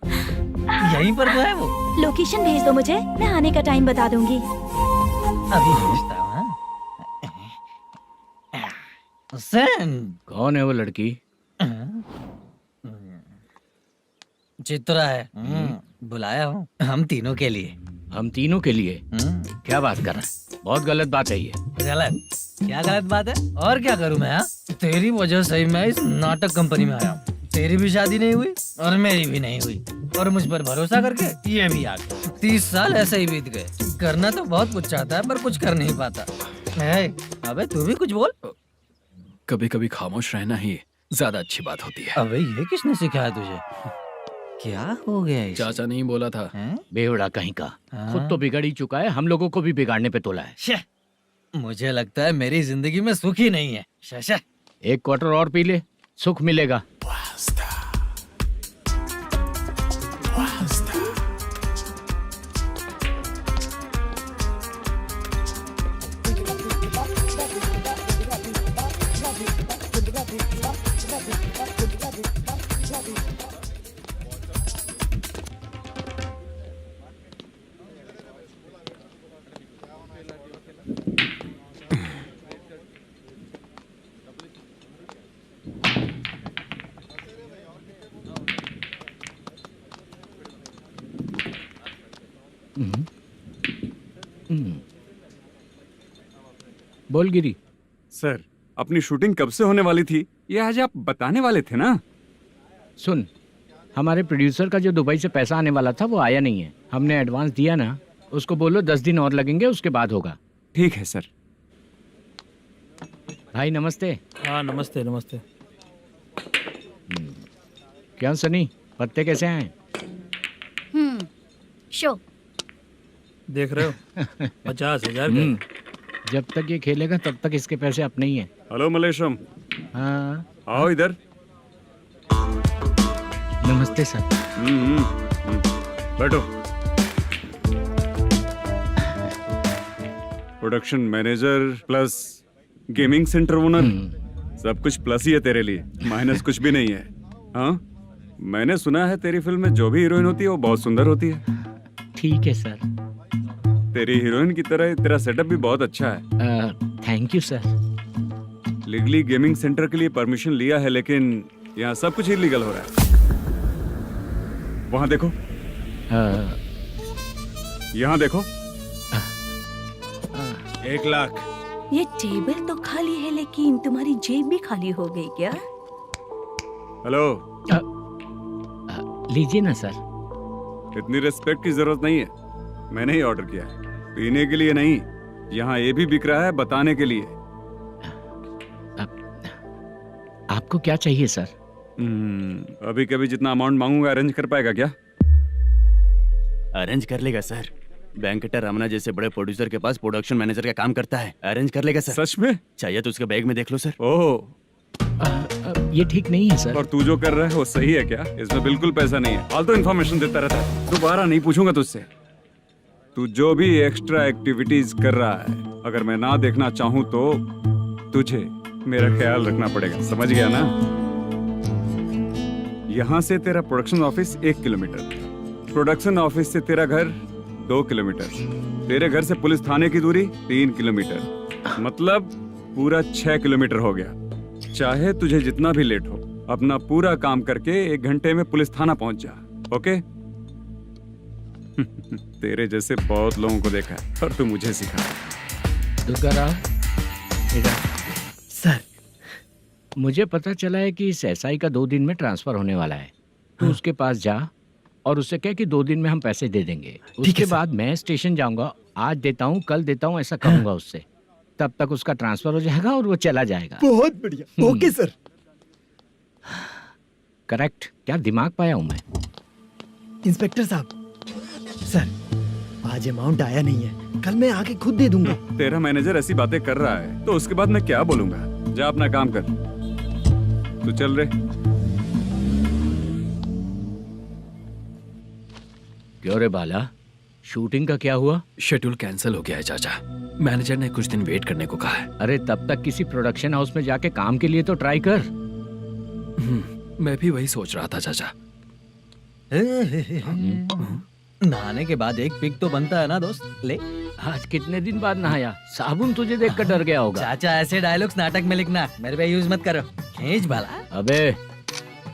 यहीं पर तो है वो। लोकेशन भेज दो मुझे, मैं आने का टाइम बता दूंगी। अभी भेजता हूँ। कौन है वो लड़की? चित्रा है। बुलाया हूँ हम तीनों के लिए। हम तीनों के लिए? क्या बात कर रहा है? बहुत गलत बात है ये। गलत? क्या गलत बात है? और क्या करूँ मैं? तेरी वजह से ही मैं इस नाटक कंपनी में आया हूँ। तेरी भी शादी नहीं हुई और मेरी भी नहीं हुई, और मुझ पर भरोसा करके ये भी आ गया। 30 साल ऐसे ही बीत गए। करना तो बहुत कुछ चाहता है पर कुछ कर नहीं पाता। अबे तू भी कुछ बोल। कभी कभी खामोश रहना ही ज्यादा अच्छी बात होती है। अबे ये किसने सिखाया तुझे? क्या हो गया इसे? चाचा नहीं बोला था। बेवड़ा कहीं का। खुद तो बिगड़ ही चुका है, हम लोगों को भी बिगाड़ने पे तोला है। मुझे लगता है मेरी जिंदगी में सुख ही नहीं है। शशा, 1 क्वार्टर और पी ले, सुख मिलेगा। बोल गिरी। सर, अपनी शूटिंग कब से होने वाली थी ये आज आप बताने वाले थे ना? सुन, हमारे प्रोड्यूसर का जो दुबई से पैसा आने वाला था वो आया नहीं है। हमने एडवांस दिया ना, उसको बोलो 10 दिन और लगेंगे, उसके बाद होगा। ठीक है सर। भाई नमस्ते। हाँ नमस्ते नमस्ते। क्या सनी, पत्ते कैसे हैं? शो देख रहे हो 50,000 का। जब तक ये खेलेगा तब तक इसके पैसे अपने ही हैं। हेलो मलेशम, हाँ आओ इधर। नमस्ते सर। बैठो। Production manager plus gaming centre owner, सब कुछ प्लस ही है तेरे लिए, माइनस कुछ भी नहीं है। हाँ, मैंने सुना है तेरी फिल्म में जो भी हीरोइन होती है वो बहुत सुंदर होती है। ठीक है सर। तेरी हीरोइन की तरह तेरा सेटअप भी बहुत अच्छा है। Thank you sir. Legally gaming centre के लिए परमिशन लिया है, लेकिन यहाँ सब कुछ इलीगल हो रहा है। वहाँ देखो, यहाँ देखो। 1 लाख। ये टेबल तो खाली है लेकिन तुम्हारी जेब भी खाली हो गई क्या? हेलो, लीजिए ना सर। इतनी रिस्पेक्ट की जरूरत नहीं है, मैंने ही ऑर्डर किया है, पीने के लिए नहीं। यहाँ ये भी बिक रहा है बताने के लिए। आपको क्या चाहिए सर? अभी कभी जितना अमाउंट मांगूंगा अरेंज कर पाएगा क्या? अरेंज कर लेगा सर। वेंकटर रमना जैसे बड़े प्रोड्यूसर के पास प्रोडक्शन मैनेजर का काम करता है, अरेंज कर लेगा सर। सच में? चाहिए तो उसके बैग में देख लो सर। ओह, ये ठीक नहीं है सर। और तू जो कर रहा है वो सही है क्या? इसमें बिल्कुल पैसा नहीं है, फालतू इन्फॉर्मेशन देता रहता है। दोबारा नहीं पूछूंगा तुझसे। तू जो भी एक्स्ट्रा एक्टिविटीज कर रहा है, अगर मैं ना देखना चाहूँ तो तुझे मेरा ख्याल रखना पड़ेगा, समझ गया ना? यहाँ से तेरा production office 1 kilometre, production office से तेरा घर 2 किलोमीटर, तेरे घर से पुलिस थाने की दूरी 3 किलोमीटर, मतलब पूरा 6 किलोमीटर हो गया। चाहे तुझे जितना भी लेट हो, अपना पूरा काम करके 1 घंटे में पुलिस थाना पहुंच जा, ओके? तेरे जैसे बहुत लोगों को देखा है और तू मुझे सिखा। सर, मुझे पता चला है कि इस एसआई का 2 दिन में ट्रांसफर होने वाला है। तो उसके पास जा और उससे कह कि 2 दिन में हम पैसे दे देंगे। उसके बाद मैं स्टेशन जाऊंगा, आज देता हूँ कल देता हूँ ऐसा कहूंगा उससे। तब तक उसका ट्रांसफर हो जाएगा और वो चला जाएगा। बहुत बढ़िया, ओके सर। करेक्ट। क्या दिमाग पाया हूँ मैं। इंस्पेक्टर साहब, सर आज अमाउंट आया नहीं है, कल मैं आके खुद दे दूंगा। तेरा मैनेजर ऐसी बातें कर रहा है तो उसके बाद मैं क्या बोलूंगा? जा अपना काम कर। तू चल रे। क्यों रे बाला, शूटिंग का क्या हुआ? शेड्यूल कैंसिल हो गया है चाचा, मैनेजर ने कुछ दिन वेट करने को कहा है। अरे तब तक किसी प्रोडक्शन हाउस में जाके काम के लिए तो ट्राई कर। मैं भी वही सोच रहा था चाचा। नहाने के बाद एक पिक तो बनता है ना दोस्त। ले, आज कितने दिन बाद नहाया? साबुन तुझे देखकर डर गया होगा। चाचा ऐसे डायलॉग्स नाटक में लिखना, मेरे पे यूज मत करो। खींच बाला। अबे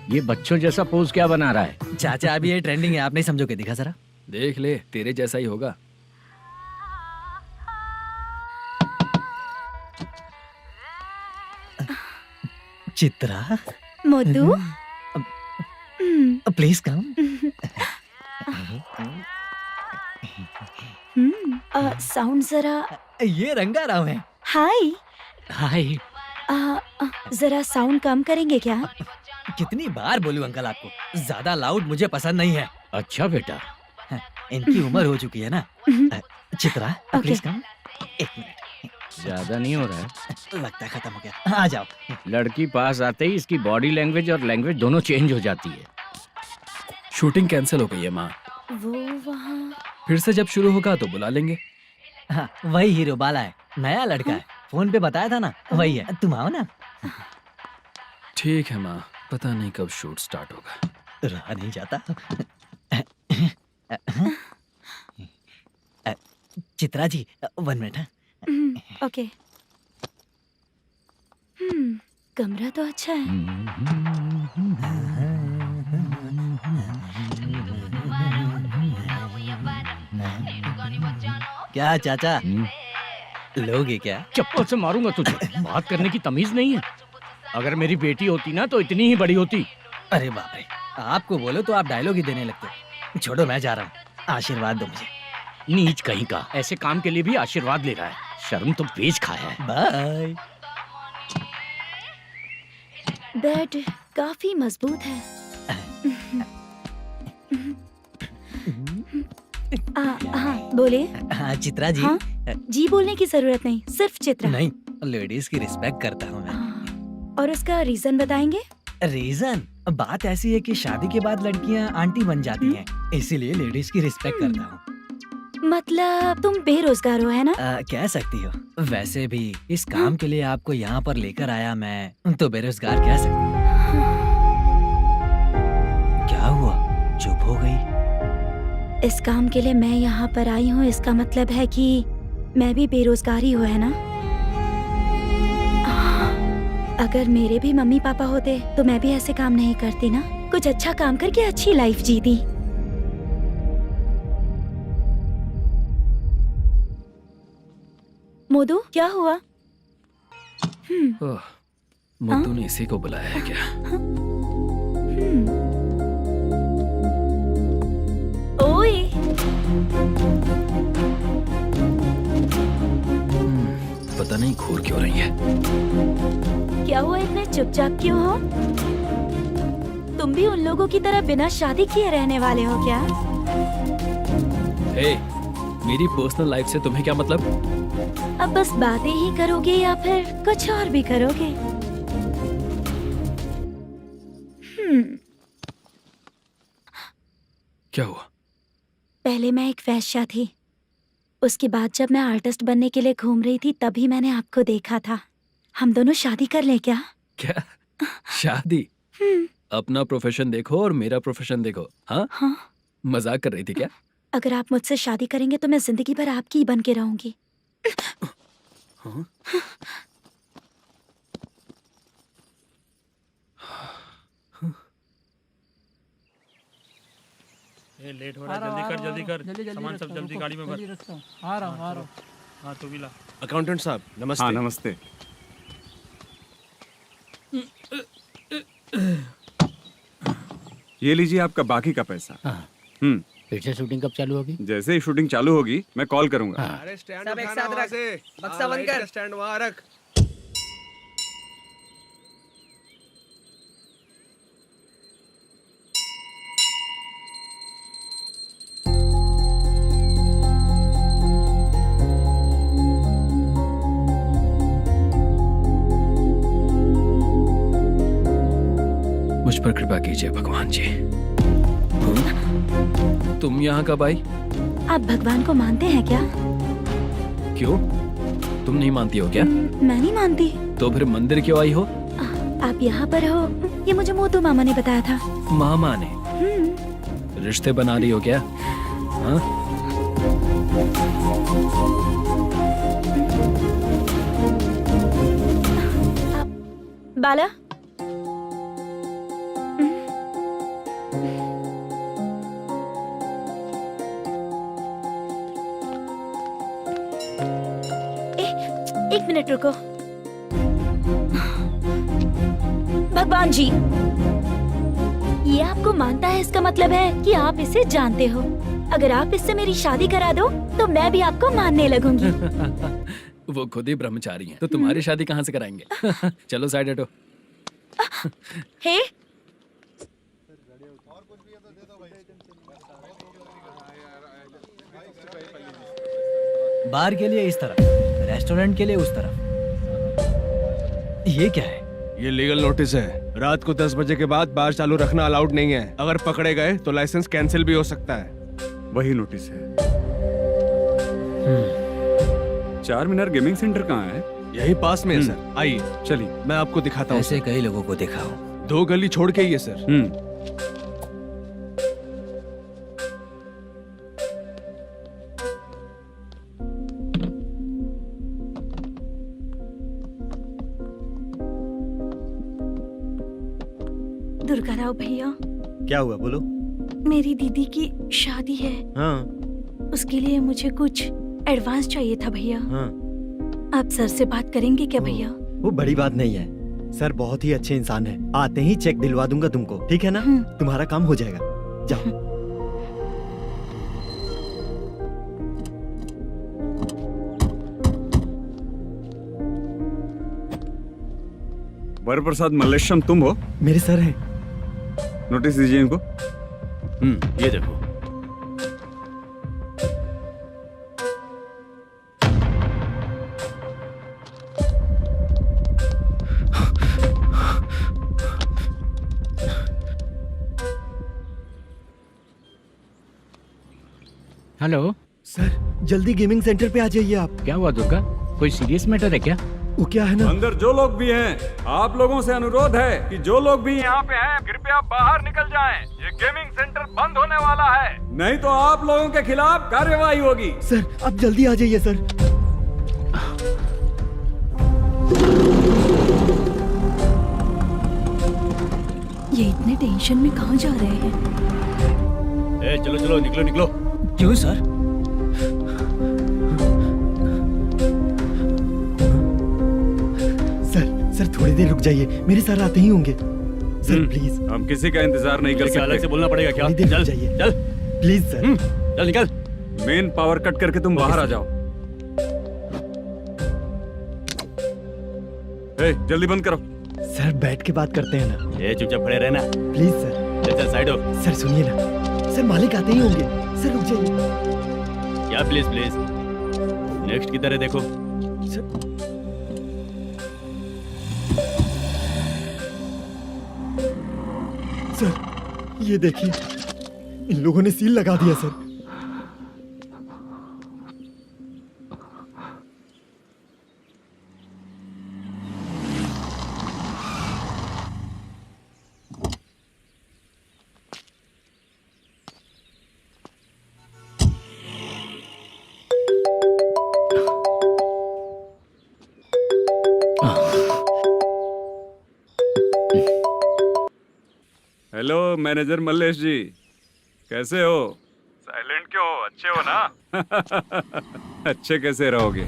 ये बच्चों जैसा पोज क्या बना रहा है? चाचा अभी ये ट्रेंडिंग है, आप नहीं समझोगे। दिखा जरा। देख ले, तेरे जैसा ही होगा। चित्रा, मोटू, प्लीज कम। साउंड जरा। ये रंगाराव है। हाय। हाय। जरा साउंड कम करेंगे क्या? कितनी बार बोलूं अंकल आपको, ज्यादा लाउड मुझे पसंद नहीं है। अच्छा बेटा, इनकी उम्र हो चुकी है ना। Chitra, please come. 1 मिनट। ज्यादा नहीं हो रहा है? लगता है खत्म हो गया। आ जाओ। लड़की पास आते ही इसकी बॉडी लैंग्वेज और लैंग्वेज दोनों चेंज हो जाती है। शूटिंग कैंसिल हो गई है माँ। वो वहाँ। फिर से जब शुरू होगा तो बुला लेंगे। हाँ, वही हीरो बाला है, नया लड़का है। फोन पे बताया था ना, वही है। तुम आओ ना। ठीक है माँ, पता नहीं कब शूट स्टार्ट होगा। रहा नहीं जाता। चित्रा जी 1 मिनट। ओके। कमरा तो अच्छा है। क्या चाचा, लोगे क्या? चप्पल से मारूंगा तुझे। बात करने की तमीज नहीं है। अगर मेरी बेटी होती ना तो इतनी ही बड़ी होती। अरे बाप रे, आपको बोलो तो आप डायलॉग ही देने लगते। छोड़ो, मैं जा रहा हूँ, आशीर्वाद दो मुझे। नीच कहीं का, ऐसे काम के लिए भी आशीर्वाद ले रहा है। शर्म तो बेच खाया है। बाय। बेड काफी मजबूत है। हाँ बोले। हाँ चित्रा जी। हाँ? जी बोलने की जरूरत नहीं, सिर्फ चित्रा। नहीं, लेडीज की रिस्पेक्ट करता हूँ मैं। और उसका रीजन बताएंगे? रीजन? बात ऐसी है कि शादी के बाद लड़कियाँ आंटी बन जाती हैं, इसीलिए लेडीज की रिस्पेक्ट करता हूँ। मतलब तुम बेरोजगार हो, है ना? कह सकती हो। वैसे भी इस काम के लिए आपको यहाँ पर लेकर आया मैं, तो बेरोजगार कह सकती हूँ। क्या हुआ, चुप हो गई? इस काम के लिए मैं यहाँ पर आई हूँ, इसका मतलब है कि मैं भी बेरोजगार ही हूँ, है ना? अगर मेरे भी मम्मी पापा होते तो मैं भी ऐसे काम नहीं करती ना। कुछ अच्छा काम करके अच्छी लाइफ जीती। मोदू, क्या हुआ? मुद्दू ने इसी को बुलाया है क्या? ओए, पता नहीं घूर क्यों रही है। क्या हुआ, इतने चुपचाप क्यों हो? तुम भी उन लोगों की तरह बिना शादी किए रहने वाले हो क्या? हे, मेरी पर्सनल लाइफ से तुम्हें क्या मतलब? अब बस बातें ही करोगे या फिर कुछ और भी करोगे? क्या हुआ? पहले मैं एक वेश्या थी, उसके बाद जब मैं आर्टिस्ट बनने के लिए घूम रही थी तभी मैंने आपको देखा था। हम दोनों शादी कर ले क्या? क्या शादी? अपना प्रोफेशन देखो और मेरा प्रोफेशन देखो। हाँ? हाँ। मजाक कर रही थी क्या? अगर आप मुझसे शादी करेंगे तो मैं जिंदगी भर आपकी ही बन के रहूंगी। हाँ? ये लेट हो रहा है, जल्दी कर। सामान सब जल्दी गाड़ी में भर। आ रहा हूँ। हाँ तू भी ला। अकाउंटेंट साहब नमस्ते। हाँ नमस्ते। ये लीजिए आपका बाकी का पैसा। फिर से शूटिंग कब चालू होगी? जैसे ही शूटिंग चालू होगी मैं कॉल करूंगा। अरे स्टैंड सब एक साथ रख, बक्सा बंद कर। स्टैंड वहाँ रख। मुझ पर कृपा कीजिए भगवान जी। तुम यहाँ कब आई? आप भगवान को मानते हैं क्या? क्यों? तुम नहीं मानती हो क्या? मैं नहीं मानती। तो फिर मंदिर क्यों आई हो? आप यहाँ पर हो ये मुझे मोदू मामा ने बताया था। मामा ने? रिश्ते बना रही हो क्या? हाँ? बाला, एक मिनट रुको। भगवान जी, ये आपको मानता है, इसका मतलब है कि आप इसे जानते हो। अगर आप इससे मेरी शादी करा दो तो मैं भी आपको मानने लगूंगी। वो खुद ही ब्रह्मचारी हैं, तो तुम्हारी शादी कहाँ से कराएंगे? चलो साइड हटो। हे, बार के लिए इस तरफ, रेस्टोरेंट के लिए उस तरफ। ये क्या है? ये लीगल नोटिस है। रात को 10 बजे के बाद बार चालू रखना अलाउड नहीं है। अगर पकड़े गए तो लाइसेंस कैंसिल भी हो सकता है। वही नोटिस है। चार मीनार गेमिंग सेंटर कहाँ है? यही पास में है सर। आइए चलिए मैं आपको दिखाता हूँ। ऐसे कई लोगों को देखा हूँ। 2 गली छोड़ के ही है सर। दुर्गा राव भैया, क्या हुआ बोलो। मेरी दीदी की शादी है। हाँ उसके लिए मुझे कुछ एडवांस चाहिए था भैया। हाँ आप सर से बात करेंगे क्या भैया? वो बड़ी बात नहीं है, सर बहुत ही अच्छे इंसान है। आते ही चेक दिलवा दूंगा तुमको, ठीक है ना? तुम्हारा काम हो जाएगा, जाओ। वरप्रसाद मल्लेश्वरम तुम हो? मेरे सर हैं। नोटिस दीजिए इनको। ये देखो। हेलो सर जल्दी गेमिंग सेंटर पे आ जाइए आप। क्या हुआ दुर्गा, कोई सीरियस मैटर है क्या? वो क्या है ना, अंदर जो लोग भी हैं, आप लोगों से अनुरोध है कि जो लोग भी यहाँ पे हैं कृपया बाहर निकल जाएं। ये गेमिंग सेंटर बंद होने वाला है, नहीं तो आप लोगों के खिलाफ कार्यवाही होगी। सर आप जल्दी आ जाइए सर। ये इतने टेंशन में कहाँ जा रहे हैं? चलो चलो निकलो निकलो। क्यों सर? सर थोड़ी देर रुक जाइए, मेरे सर आते ही होंगे। Sir please. हम किसी का इंतजार नहीं कर सकते। अलग से बोलना पड़ेगा क्या? थोड़ी देर चल रुक जाइए चल प्लीज सर। चल निकल। मेन पावर कट करके तुम बाहर आ जाओ। जल्दी बंद करो। सर बैठ के बात करते हैं ना। ये चुपचाप खड़े रहना। Please sir. चल चल साइड हो। सर सुनिए ना, सर मालिक आते ही होंगे। सर रुक जाइए। क्या प्लीज प्लीज? नेक्स्ट किधर है देखो। सर ये देखिए, इन लोगों ने सील लगा दिया सर। हेलो मैनेजर मल्लेश जी, कैसे हो? साइलेंट क्यों हो? अच्छे हो ना? अच्छे कैसे रहोगे?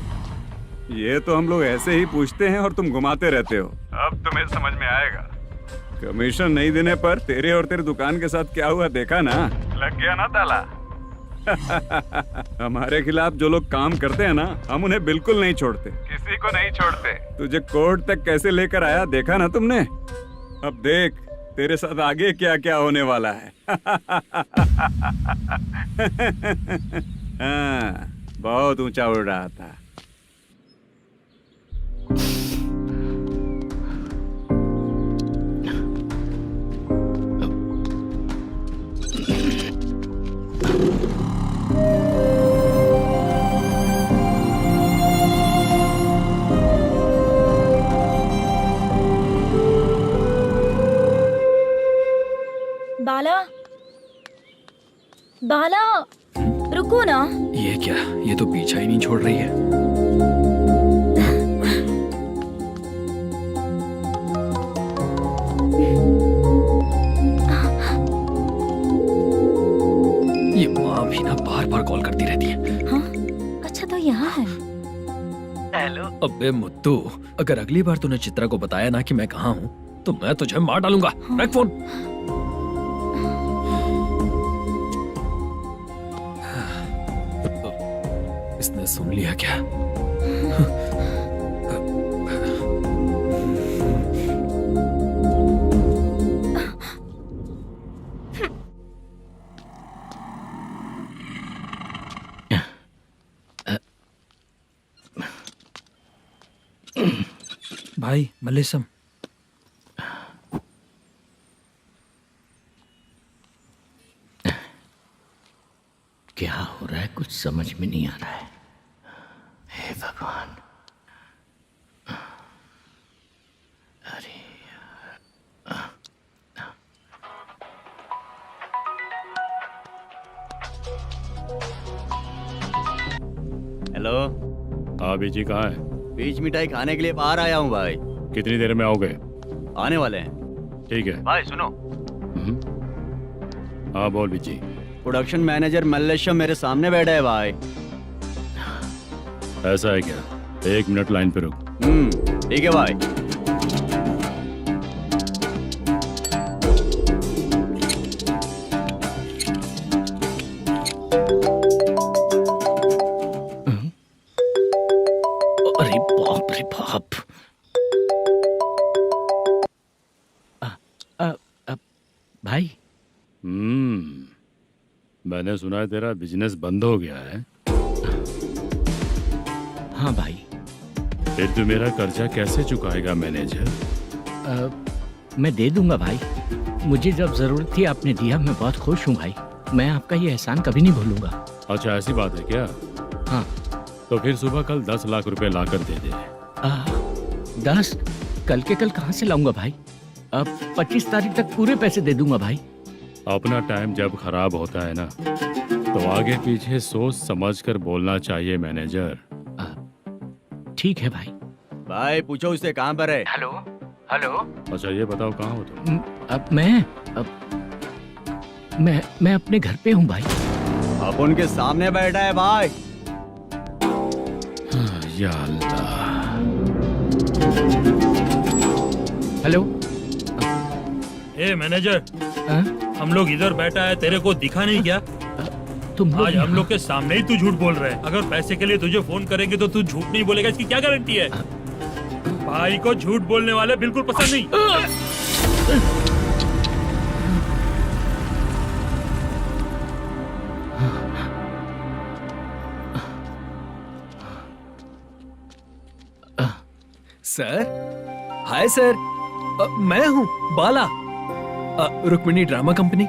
ये तो हम लोग ऐसे ही पूछते हैं और तुम घुमाते रहते हो। अब तुम्हें समझ में आएगा। कमीशन नहीं देने पर तेरे और तेरी दुकान के साथ क्या हुआ देखा ना? लग गया ना ताला। हमारे खिलाफ जो लोग काम करते हैं ना, हम उन्हें बिल्कुल नहीं छोड़ते, किसी को नहीं छोड़ते। तुझे कोर्ट तक कैसे लेकर आया देखा ना तुमने? अब देख तेरे साथ आगे क्या क्या होने वाला है। हाँ, बहुत ऊंचा उड़ रहा था। बाला, बाला, रुको ना। ये क्या, ये तो पीछा ही नहीं छोड़ रही है। ये माँ भी ना बार बार कॉल करती रहती है। हाँ? अच्छा तो यहाँ है। हेलो। अबे मुत्तू, अगर अगली बार तूने चित्रा को बताया ना कि मैं कहाँ हूँ तो मैं तुझे मार डालूंगा। रख फोन। इसने सुन लिया क्या? भाई मल्लेशम, क्या हो रहा है कुछ समझ में नहीं आ रहा है। हे भगवान, अरे हेलो। हाँ बीजी कहाँ है? बीच मिठाई खाने के लिए बाहर आया हूँ भाई। कितनी देर में आओगे? आने वाले हैं। ठीक है भाई सुनो, हाँ बोल बीजी। प्रोडक्शन मैनेजर मल्लेश्वरम मेरे सामने बैठा है भाई। ऐसा है क्या? 1 मिनट लाइन पे रुक। ठीक है भाई। अरे बाप रे बाप। भाई मैंने सुना है तेरा बिजनेस बंद हो गया है। हाँ भाई। फिर तू मेरा कर्जा कैसे चुकाएगा मैनेजर? मैं दे दूंगा भाई, मुझे जब जरूरत थी आपने दिया, मैं बहुत खुश हूँ भाई। मैं आपका ये एहसान कभी नहीं भूलूंगा। अच्छा ऐसी बात है क्या? हाँ। तो फिर सुबह कल 10 लाख रुपए लाकर दे दे। 10? कल के कल कहाँ से लाऊंगा भाई? अब 25 तारीख तक पूरे पैसे दे दूंगा भाई। अपना टाइम जब खराब होता है ना, तो आगे पीछे सोच समझ कर बोलना चाहिए मैनेजर। ठीक है भाई। भाई पूछो उससे कहाँ पर है। Hello hello. अच्छा ये बताओ कहाँ हो तुम? अब मैं अपने घर पे हूँ भाई। अब उनके सामने बैठा है भाई। या अल्लाह। हेलो। ए मैनेजर, हम लोग इधर बैठा है, तेरे को दिखा नहीं क्या? तुम आज हम लोग के सामने ही तू झूठ बोल रहा है। अगर पैसे के लिए तुझे फोन करेंगे तो तू झूठ नहीं बोलेगा, इसकी क्या गारंटी है? भाई को झूठ बोलने वाले बिल्कुल पसंद नहीं। सर, हाय सर, मैं हूँ Bala, Rukmini drama company.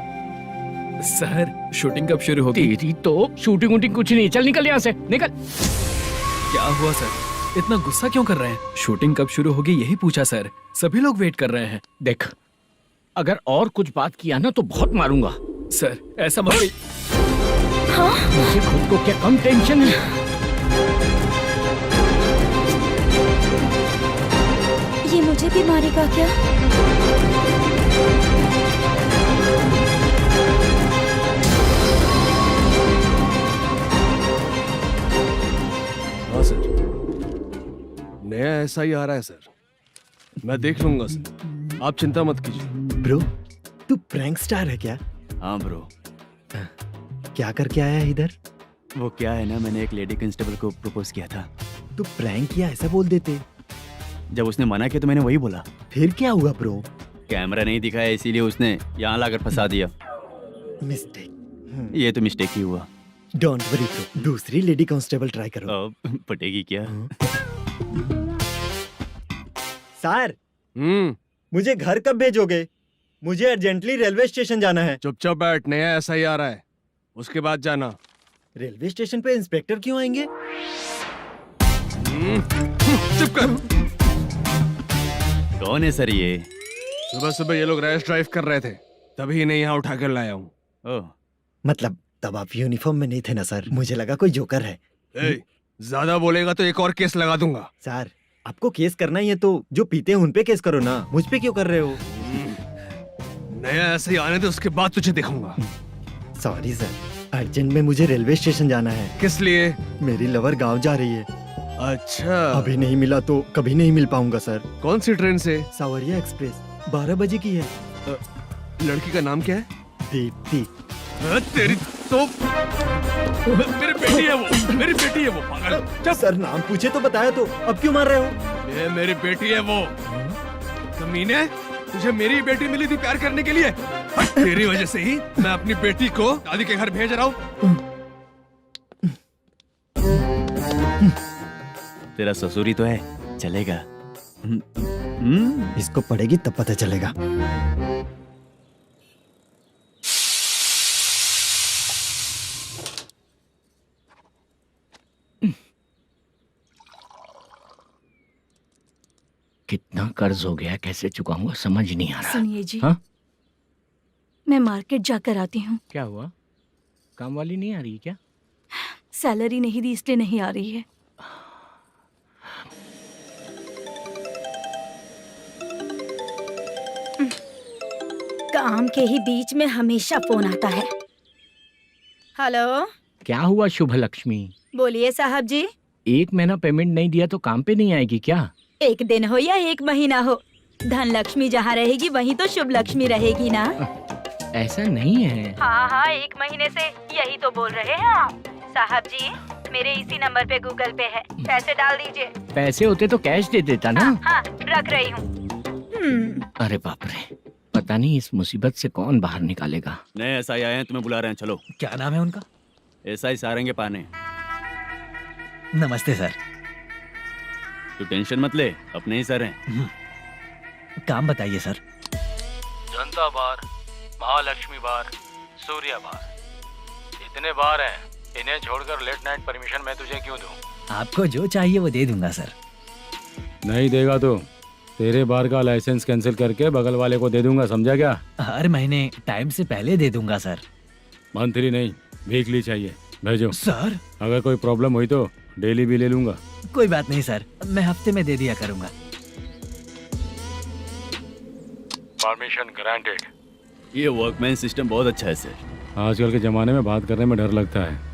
Sir shooting कब शुरू होगी? तेरी तो शूटिंग वूटिंग कुछ नहीं, चल निकल यहाँ से, निकल। क्या हुआ सर, इतना गुस्सा क्यों कर रहे हैं? शूटिंग कब शुरू होगी यही पूछा सर, सभी लोग वेट कर रहे हैं। देख, अगर और कुछ बात किया ना तो बहुत मारूंगा। सर ऐसा मत। मुझे खुद को क्या कम टेंशन है? ये मुझे भी मारेगा क्या? हाँ सर, नया ऐसा ही आ रहा है सर, मैं देख लूंगा सर, आप चिंता मत कीजिए। ब्रो तू प्रैंक स्टार है क्या? हाँ ब्रो। क्या करके आया है इधर? वो क्या है ना, मैंने एक लेडी कांस्टेबल को प्रपोज किया था। तू प्रैंक किया ऐसा बोल देते। जब उसने मना किया तो मैंने वही बोला। फिर क्या हुआ ब्रो? कैमरा नहीं दिखाया इसीलिए उसने यहाँ लाकर फंसा दिया। मिस्टेक। ये तो मिस्टेक ही हुआ। डोंट वरी ब्रो, दूसरी लेडी कांस्टेबल ट्राई करो। पटेगी क्या? सर मुझे घर कब भेजोगे? मुझे अर्जेंटली रेलवे स्टेशन जाना है। चुपचाप बैठ, नया ऐसा ही आ रहा है, उसके बाद जाना। रेलवे स्टेशन पे इंस्पेक्टर क्यों आएंगे? चुप कर। कौन है सर ये? सुबह सुबह ये लोग रैश ड्राइव कर रहे थे, तभी इन्हें यहाँ उठा कर लाया हूँ। ओह, मतलब तब आप यूनिफॉर्म में नहीं थे ना सर, मुझे लगा कोई जोकर है। ज्यादा बोलेगा तो एक और केस लगा दूंगा। सर आपको केस करना ही है तो जो पीते हैं उन पे केस करो ना, मुझ पे क्यों कर रहे हो? नया ऐसे ही आने दे, उसके बाद तुझे दिखाऊंगा। सॉरी सर, अर्जेंट में मुझे रेलवे स्टेशन जाना है। किस लिए? मेरी लवर गांव जा रही है। अच्छा, अभी नहीं मिला तो कभी नहीं मिल पाऊंगा सर। कौन सी ट्रेन से? सावरिया एक्सप्रेस, 12 बजे की है। लड़की का नाम क्या है? दीप्ति। तेरी तो मेरी बेटी है वो, मेरी बेटी है वो, पागल। सर नाम पूछे तो बताया तो अब क्यों मार रहे हो? ये मेरी बेटी है वो। कमीने, तुझे मेरी बेटी मिली थी प्यार करने के लिए, तेरी वजह से ही मैं अपनी बेटी को दादी के घर भेज रहा हूँ। तेरा ससुरी तो है, चलेगा। इसको पड़ेगी तब पता चलेगा। कितना कर्ज हो गया, कैसे चुकाऊंगा समझ नहीं आ रहा। सुनिए जी, हाँ? मैं मार्केट जाकर आती हूँ। क्या हुआ, काम वाली नहीं आ रही क्या? सैलरी नहीं दी इसलिए नहीं आ रही है। काम के ही बीच में हमेशा फोन आता है। हेलो, क्या हुआ शुभ लक्ष्मी? बोलिए साहब जी। एक महीना पेमेंट नहीं दिया तो काम पे नहीं आएगी क्या? एक दिन हो या एक महीना हो, धन लक्ष्मी जहाँ रहेगी वहीं तो शुभ लक्ष्मी रहेगी ना। ऐसा नहीं है। हाँ हाँ, एक महीने से यही तो बोल रहे हैं आप। साहब जी, मेरे इसी नंबर पे गूगल पे है, पैसे डाल दीजिए। पैसे होते तो कैश दे देता ना। हाँ, रख रही हूँ। अरे बाप रे, पता नहीं इस मुसीबत से कौन बाहर निकालेगा। नए एसआई आए हैं, तुम्हें बुला रहे हैं, चलो। क्या नाम है उनका? एसआई सारंगे पाने। नमस्ते सर। तू टेंशन मत ले, अपने ही सर हैं। काम बताइए सर। जनता बार, महालक्ष्मी बार, सूर्या बार, इतने बार हैं। इन्हें छोड़कर लेट नाइट परमिशन मैं तुझे क्यों दूं? आपको जो चाहिए वो दे दूंगा सर। नहीं देगा तो तेरे बार का लाइसेंस कैंसिल करके बगल वाले को दे दूंगा, समझा क्या? हर महीने टाइम से पहले दे दूंगा सर। मंथली नहीं, वीकली चाहिए, भेजो। सर अगर कोई प्रॉब्लम हुई तो डेली भी ले लूंगा। कोई बात नहीं सर, मैं हफ्ते में दे दिया करूंगा। Permission granted. ये वर्कमैन सिस्टम बहुत अच्छा है सर। आजकल के जमाने में बात करने में डर लगता है।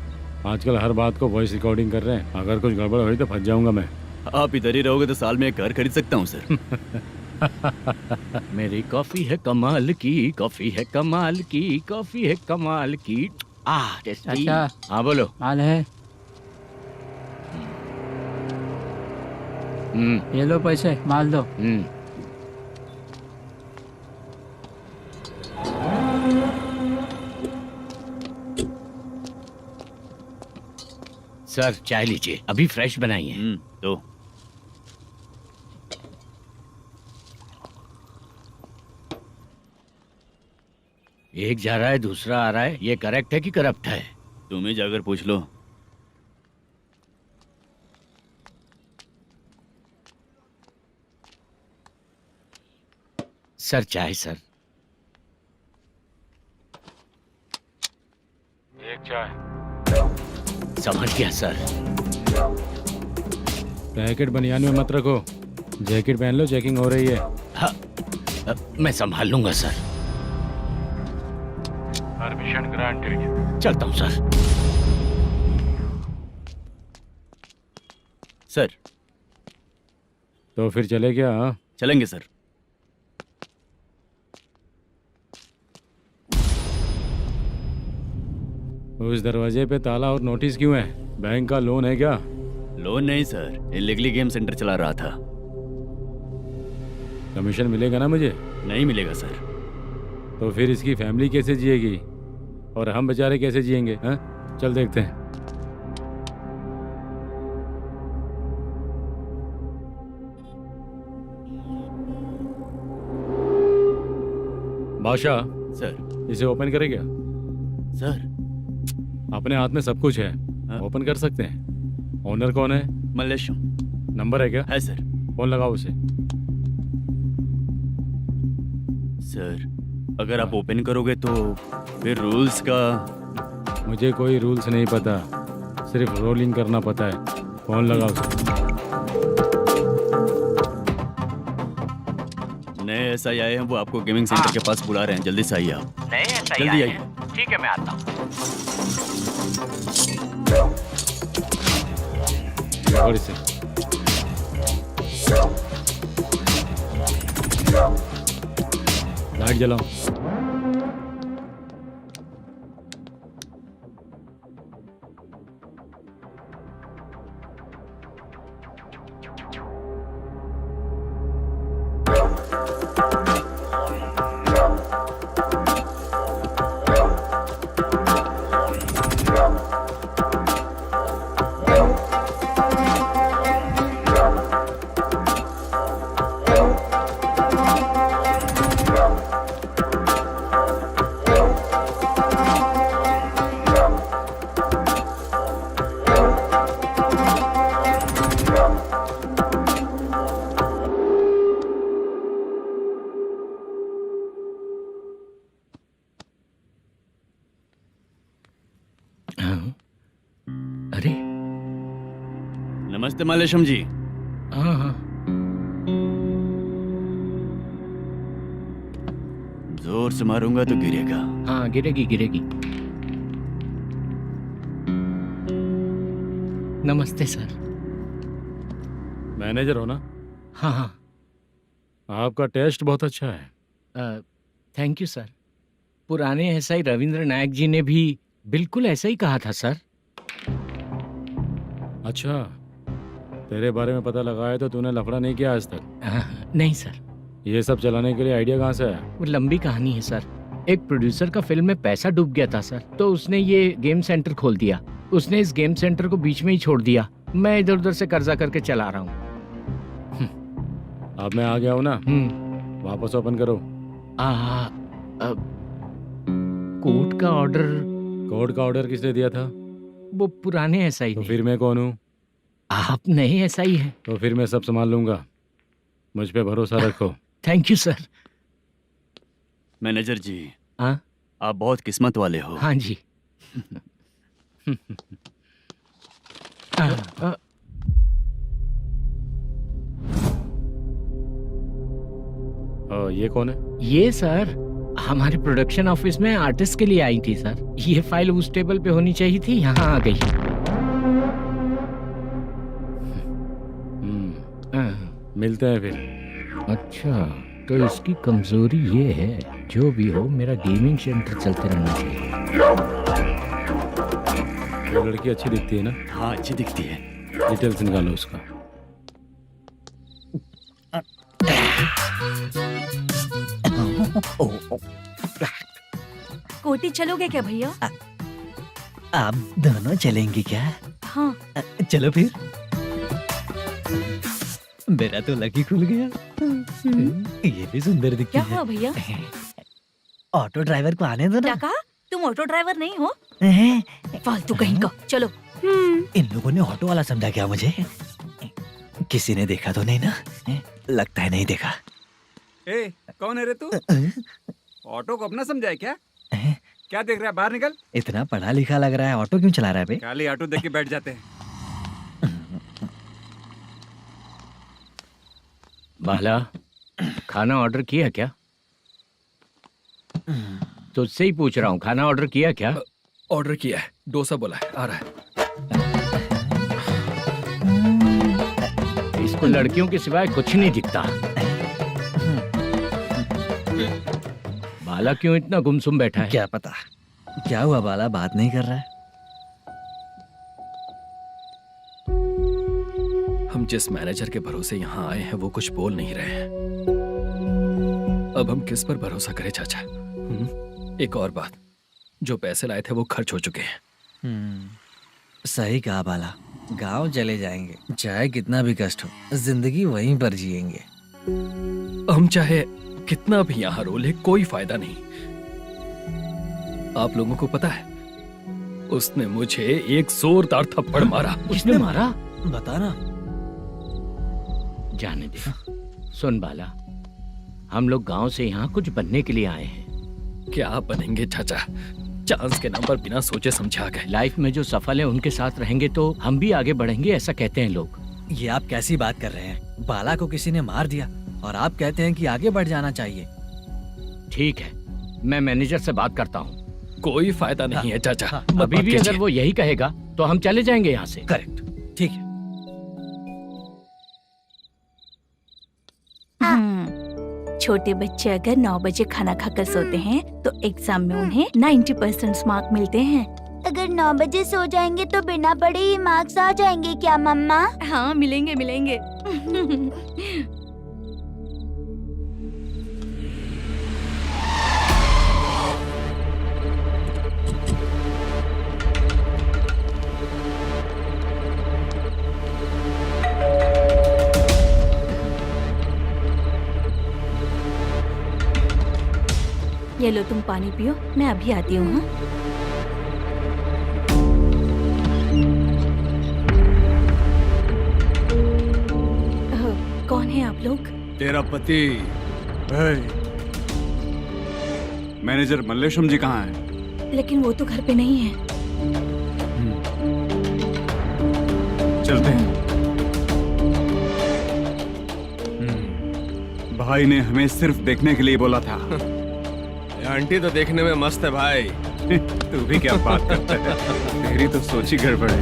आजकल हर बात को वॉइस रिकॉर्डिंग कर रहे हैं। अगर कुछ गड़बड़ हुई तो फंस जाऊंगा मैं। आप इधर ही रहोगे तो साल में एक घर खरीद सकता हूँ सर। मेरी कॉफी है कमाल की, कॉफी है कमाल की, कॉफी है कमाल की। टेस्टी। अच्छा। हाँ बोलो। माल है, ये लो पैसे, माल दो। सर चाय लीजिए, अभी फ्रेश बनाई है। तो एक जा रहा है दूसरा आ रहा है, ये करेक्ट है कि करप्ट है? तुम ही जाकर पूछ लो। सर चाय सर। एक चाय। समझ गया सर। पैकेट बनियान में मत रखो, जैकेट पहन लो, चेकिंग हो रही है। हाँ, मैं संभाल लूंगा सर। Permission granted. चलता हूँ सर। सर तो फिर चले क्या? हाँ? चलेंगे सर। उस दरवाजे पे ताला और नोटिस क्यों है? बैंक का लोन है क्या? लोन नहीं सर, इलीगली गेम सेंटर चला रहा था। कमीशन मिलेगा ना मुझे? नहीं मिलेगा सर। तो फिर इसकी फैमिली कैसे जिएगी और हम बेचारे कैसे जिएंगे? हाँ, चल देखते हैं। बादशाह सर। इसे ओपन करे क्या? सर अपने हाथ में सब कुछ है, ओपन कर सकते हैं। ओनर कौन है? मल्लेशम। नंबर है क्या? है सर। फोन लगाओ उसे। सर अगर आप ओपन करोगे तो फिर रूल्स का। मुझे कोई रूल्स नहीं पता, सिर्फ रोलिंग करना पता है। फोन लगाओ उसे। नए एसआई आए हैं, वो आपको गेमिंग सेंटर के पास बुला रहे हैं, जल्दी से आइए आप। नए एसआई जल्दी आए आइए। हैं। ठीक है मैं आता हूँ। पकड़ इसे। लाइट जलाओ। अरे नमस्ते मल्लेशम जी। हाँ हाँ। जोर से मारूंगा तो गिरेगा। हाँ गिरेगी गिरेगी। नमस्ते सर। मैनेजर हो ना? हाँ हाँ। आपका टेस्ट बहुत अच्छा है। Thank you sir. पुराने एसआई रविंद्र नायक जी ने भी बिल्कुल ऐसा ही कहा था सर। अच्छा, तेरे बारे में पता लगा है तो तूने लफड़ा नहीं किया आज तक? नहीं सर। ये सब चलाने के लिए आइडिया कहाँ से आया? वो लंबी कहानी है सर। एक प्रोड्यूसर का फिल्म में पैसा डूब गया था सर, तो उसने ये गेम सेंटर खोल दिया। उसने इस गेम सेंटर को बीच में ही छोड़ दिया। मैं इधर उधर से कर्जा करके चला रहा हूँ। अब मैं आ गया हूँ ना, वापस ओपन करो। कोर्ट का ऑर्डर। कोर्ट का ऑर्डर किसने दिया था? वो पुराने एसआई तो ने। फिर मैं कौन हूँ? आप नए एसआई हैं। तो फिर मैं सब संभाल लूंगा, मुझ पे भरोसा रखो। Thank you sir. मैनेजर जी, हाँ आप बहुत किस्मत वाले हो। हाँ जी। ये कौन है? ये सर हमारे प्रोडक्शन ऑफिस में आर्टिस्ट के लिए आई थी सर। ये फाइल उस टेबल पे होनी चाहिए थी, यहाँ आ गई। मिलते हैं फिर। अच्छा, तो इसकी कमजोरी ये है, जो भी हो मेरा गेमिंग सेंटर चलते रहना चाहिए। वो लड़की अच्छी दिखती है ना? हाँ, अच्छी दिखती है। डिटेल्स निकालो उसका। कोटी चलोगे क्या भैया? आप दोनों चलेंगे क्या? हाँ। चलो फिर। मेरा तो लकी खुल गया। ये भी सुंदर दिखती क्या है। हुआ भैया? ऑटो ड्राइवर को आने दो क्या ना। कहा? तुम ऑटो ड्राइवर नहीं हो? हैं? फालतू कहीं का। चलो। इन लोगों ने ऑटो वाला समझा क्या मुझे? किसी ने देखा तो नहीं ना? लगता है नहीं देखा। ए, कौन है रे तू? ऑटो को अपना समझा है क्या? क्या देख रहा है? बाहर निकल। इतना पढ़ा लिखा लग रहा है, ऑटो क्यों चला रहा है बे? खाली ऑटो देख के बैठ जाते हैं। बाला, खाना ऑर्डर किया क्या? तुझसे ही पूछ रहा हूँ, खाना ऑर्डर किया क्या? ऑर्डर किया है, डोसा बोला है, आ रहा है। इसको लड़कियों के सिवाय कुछ नहीं दिखता। बाला क्यों इतना गुमसुम बैठा है? क्या पता क्या हुआ, बाला बात नहीं कर रहा है। हम जिस मैनेजर के भरोसे यहाँ आए हैं वो कुछ बोल नहीं रहे हैं। अब हम किस पर भरोसा करें चाचा? एक और बात, जो पैसे लाए थे वो खर्च हो चुके हैं। सही कहा बाला, गांव चले जाएंगे, चाहे कितना भी कष्ट हो, जिंदगी वहीं पर जिएंगे। हम चाहे कितना भी यहाँ रो ले, कोई फायदा नहीं। आप लोगों को पता है, उसने मुझे एक जोरदार थप्पड़ मारा। उसने मारा? बता ना। जाने दे। सुन बाला, हम लोग गांव से यहाँ कुछ बनने के लिए आए हैं। क्या बनेंगे चाचा? चांस के नाम पर बिना सोचे समझे आ गए। लाइफ में जो सफल है उनके साथ रहेंगे तो हम भी आगे बढ़ेंगे, ऐसा कहते हैं लोग। ये आप कैसी बात कर रहे हैं? बाला को किसी ने मार दिया और आप कहते हैं कि आगे बढ़ जाना चाहिए। ठीक है, मैं मैनेजर से बात करता हूँ। कोई फायदा नहीं है चाचा। अभी भी अगर वो यही कहेगा तो हम चले जाएंगे यहाँ से। करेक्ट, ठीक है। छोटे बच्चे अगर 9 बजे खाना खाकर सोते हैं तो एग्जाम में उन्हें 90% मार्क मिलते हैं। अगर 9 बजे सो जाएंगे तो बिना पढ़े ही मार्क्स आ जाएंगे क्या मम्मा? हाँ, मिलेंगे मिलेंगे। ये लो, तुम पानी पियो, मैं अभी आती हूँ। हाँ? कौन है आप लोग? तेरा पति। मैनेजर मल्लेशम जी कहाँ हैं? लेकिन वो तो घर पे नहीं है। चलते हैं। भाई ने हमें सिर्फ देखने के लिए बोला था। आंटी तो देखने में मस्त है भाई। तू भी क्या बात करता है? तेरी तो सोच ही गड़बड़ है।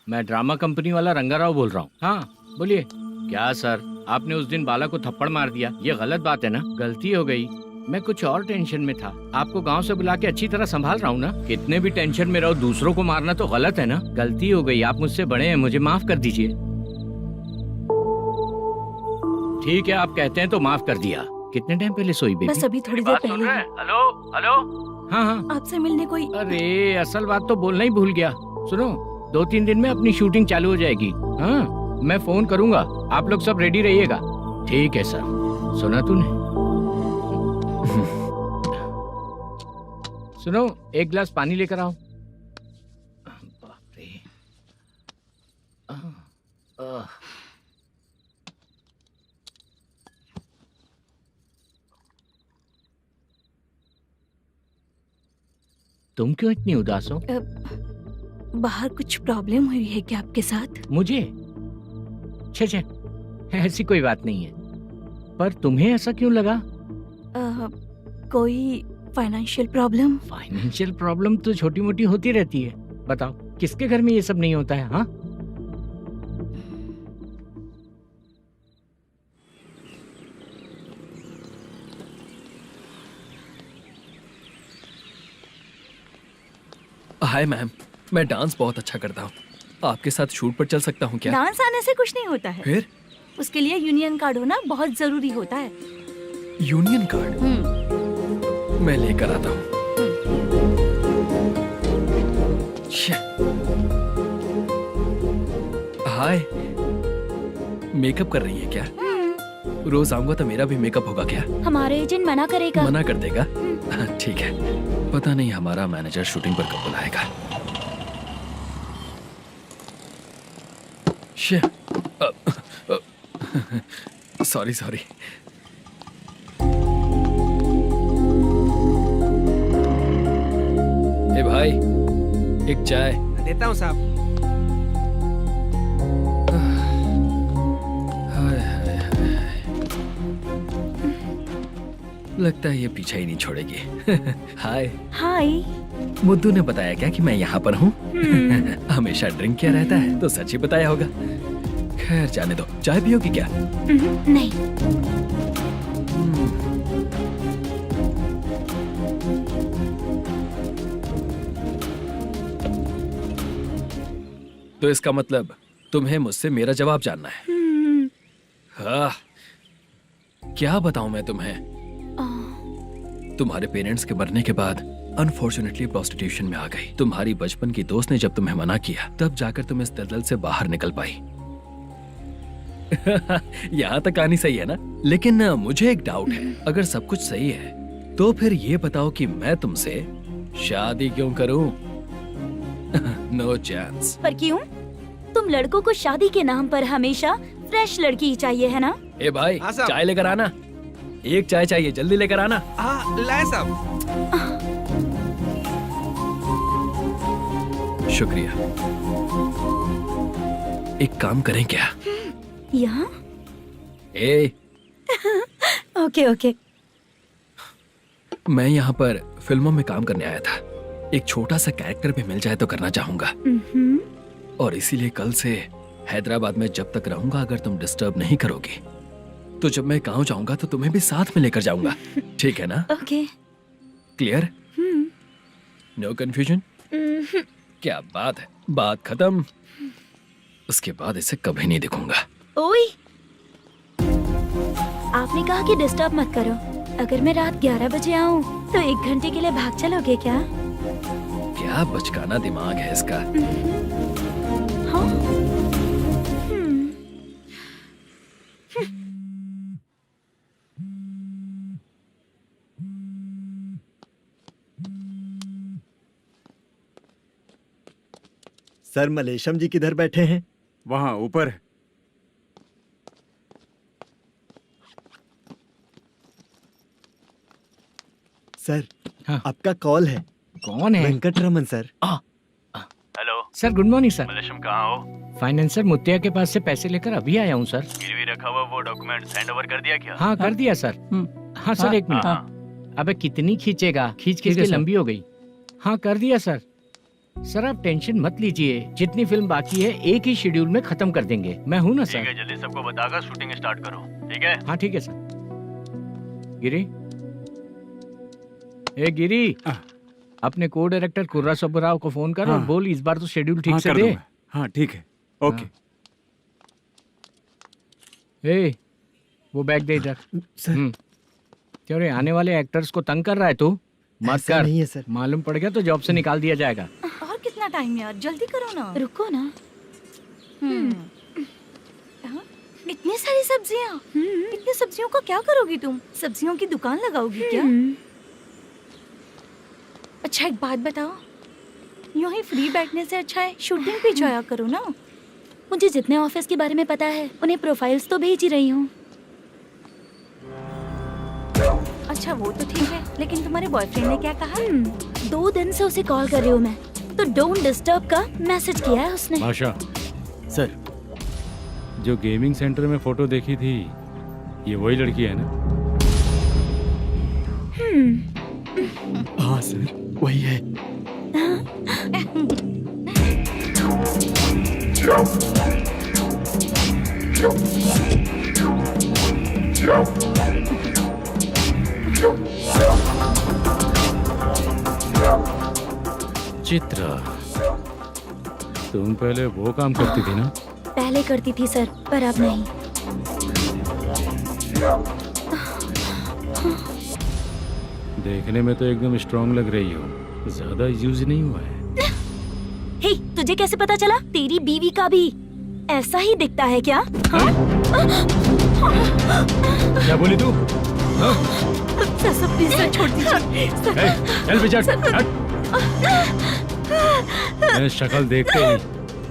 मैं ड्रामा कंपनी वाला रंगाराव बोल रहा हूँ। हाँ बोलिए। क्या सर, आपने उस दिन बाला को थप्पड़ मार दिया, ये गलत बात है ना? गलती हो गई, मैं कुछ और टेंशन में था। आपको गांव से बुला के अच्छी तरह संभाल रहा हूँ ना। कितने भी टेंशन में रहो, दूसरों को मारना तो गलत है ना। गलती हो गई, आप मुझसे बड़े हैं, मुझे माफ कर दीजिए। ठीक है, आप कहते हैं तो माफ कर दिया। कितने टाइम पहले सोई बेबी? बस अभी थोड़ी देर पहले। Hello hello. हाँ हाँ, आपसे मिलने कोई। अरे असल बात तो बोलना ही भूल गया। सुनो, 2-3 दिन में अपनी शूटिंग चालू हो जाएगी। हाँ, मैं फोन करूंगा, आप लोग सब रेडी रहिएगा। ठीक है सर। सुना तूने? सुनो, एक गिलास पानी लेकर आओ। बाप रे। तुम क्यों इतनी उदास हो? बाहर कुछ प्रॉब्लम हुई है क्या आपके साथ? मुझे? छे, ऐसी कोई बात नहीं है। पर तुम्हें ऐसा क्यों लगा? कोई फाइनेंशियल प्रॉब्लम? फाइनेंशियल प्रॉब्लम तो छोटी मोटी होती रहती है। बताओ, किसके घर में ये सब नहीं होता है? हाँ, हाय मैम, मैं डांस बहुत अच्छा करता हूँ। आपके साथ शूट पर चल सकता हूँ क्या? डांस आने से कुछ नहीं होता है। फिर? उसके लिए यूनियन कार्ड होना बहुत जरूरी होता है। Union card? मैं लेकर आता हूँ। हाय, मेकअप कर रही है क्या? रोज आऊंगा तो मेरा भी मेकअप होगा क्या? हमारे एजेंट मना करेगा। मना कर देगा? ठीक है, पता नहीं हमारा मैनेजर शूटिंग पर कब बुलाएगा। सॉरी। ए भाई, एक चाय। देता हूँ साहब। लगता है ये पीछा ही नहीं छोड़ेगी। हाय। हाय। मुद्दू ने बताया क्या कि मैं यहाँ पर हूँ? हमेशा ड्रिंक किया रहता है तो सच ही बताया होगा। खैर जाने दो, चाय पियोगी क्या? नहीं। तो इसका मतलब तुम्हें मुझसे मेरा जवाब जानना है? हाँ, क्या बताऊं मैं तुम्हें? तुम्हारे पेरेंट्स के मरने के बाद अनफॉर्चुनेटली प्रोस्टिट्यूशन में आ गई। तुम्हारी बचपन की दोस्त ने जब तुम्हें मना किया, तब जाकर तुम इस दलदल से बाहर निकल पाई। यहाँ तक कहानी सही है ना? लेकिन मुझे एक डाउट है। अगर सब कुछ सही है तो फिर ये बताओ कि मैं तुमसे शादी क्यों करूं? No chance. पर क्यों? तुम लड़कों को शादी के नाम पर हमेशा फ्रेश लड़की ही चाहिए, है ना? ए भाई, चाय लेकर आना। एक चाय चाहिए, जल्दी लेकर आना। हाँ, लाए साहब। शुक्रिया। एक काम करें क्या? यहाँ? ए, ओके। मैं यहाँ पर फिल्मों में काम करने आया था। एक छोटा सा कैरेक्टर भी मिल जाए तो करना चाहूंगा। और इसीलिए कल से हैदराबाद में जब तक रहूंगा, अगर तुम डिस्टर्ब नहीं करोगी तो जब मैं गांव जाऊंगा तो तुम्हें भी साथ में लेकर जाऊंगा। ठीक है ना? ओके। क्लियर? No confusion? क्या बात है, बात खत्म। उसके बाद इसे कभी नहीं दिखूंगा। ओए, आपने कहा कि डिस्टर्ब मत करो। अगर मैं रात 11 बजे आऊँ तो 1 घंटे के लिए भाग चलोगे क्या? क्या बचकाना दिमाग है इसका। हाँ? सर, मलेशम जी किधर बैठे हैं? वहाँ ऊपर। सर, हाँ। आपका कॉल है। कौन है? Venkataraman sir. Hello sir, good morning sir. Mallesham, कहाँ हो? फाइनेंसर मुत्तिया के पास से पैसे लेकर अभी आया हूँ सर। गिरवी रखा हुआ वो डॉक्यूमेंट हैंड ओवर कर दिया क्या? हाँ, कर दिया सर। हाँ सर, 1 मिनट। अबे कितनी खींचेगा, खींच के लंबी हो गई। हाँ, कर दिया सर। सर आप टेंशन मत लीजिए, जितनी फिल्म बाकी है एक ही शेड्यूल में खत्म कर देंगे। मैं हूँ ना ठीक सर। है, जल्दी सबको बताकर शूटिंग स्टार्ट करो, ठीक है? हाँ ठीक है सर। गिरी, ए गिरी, अपने को डायरेक्टर कुर्रा सुब्बराव को फोन कर और बोल इस बार तो शेड्यूल ठीक से दे। हाँ ठीक है, ओके। ए, वो बैग दे इधर। क्यों रे, आने वाले एक्टर्स को तंग कर रहा है तू? मत कर। नहीं है सर। मालूम पड़ गया तो जॉब से निकाल दिया जाएगा। और कितना टाइम है यार, जल्दी करो ना। रुको ना। हाँ? इतनी सारी सब्जियाँ, इतनी सब्जियों का क्या करोगी तुम? सब्जियों की दुकान लगाओगी क्या? अच्छा एक बात बताओ, यूं ही फ्री बैठने से अच्छा है शूटिंग पे जाया करो ना। मुझे जितने ऑफिस के बारे में पता है उन्हें प्रोफाइल्स तो भेज ही रही हूँ। अच्छा वो तो ठीक है, लेकिन तुम्हारे बॉयफ्रेंड ने क्या कहा? 2 दिन से उसे कॉल कर रही हूँ मैं, तो डोंट डिस्टर्ब का मैसेज किया है उसने। माशा, सर जो गेमिंग सेंटर में फोटो देखी थी, ये वही लड़की है ना? हाँ सर, वही है। चित्रा, तुम पहले वो काम करती थी ना? पहले करती थी सर, पर अब नहीं। देखने में तो एकदम स्ट्रांग लग रही हो, ज्यादा यूज नहीं हुआ है। हे, तुझे कैसे पता चला? तेरी बीवी का भी ऐसा ही दिखता है क्या? क्या बोली तू? सर प्लीज सर, छोड़ दीजिए। चल बेटा, मैं शक्ल देखते ही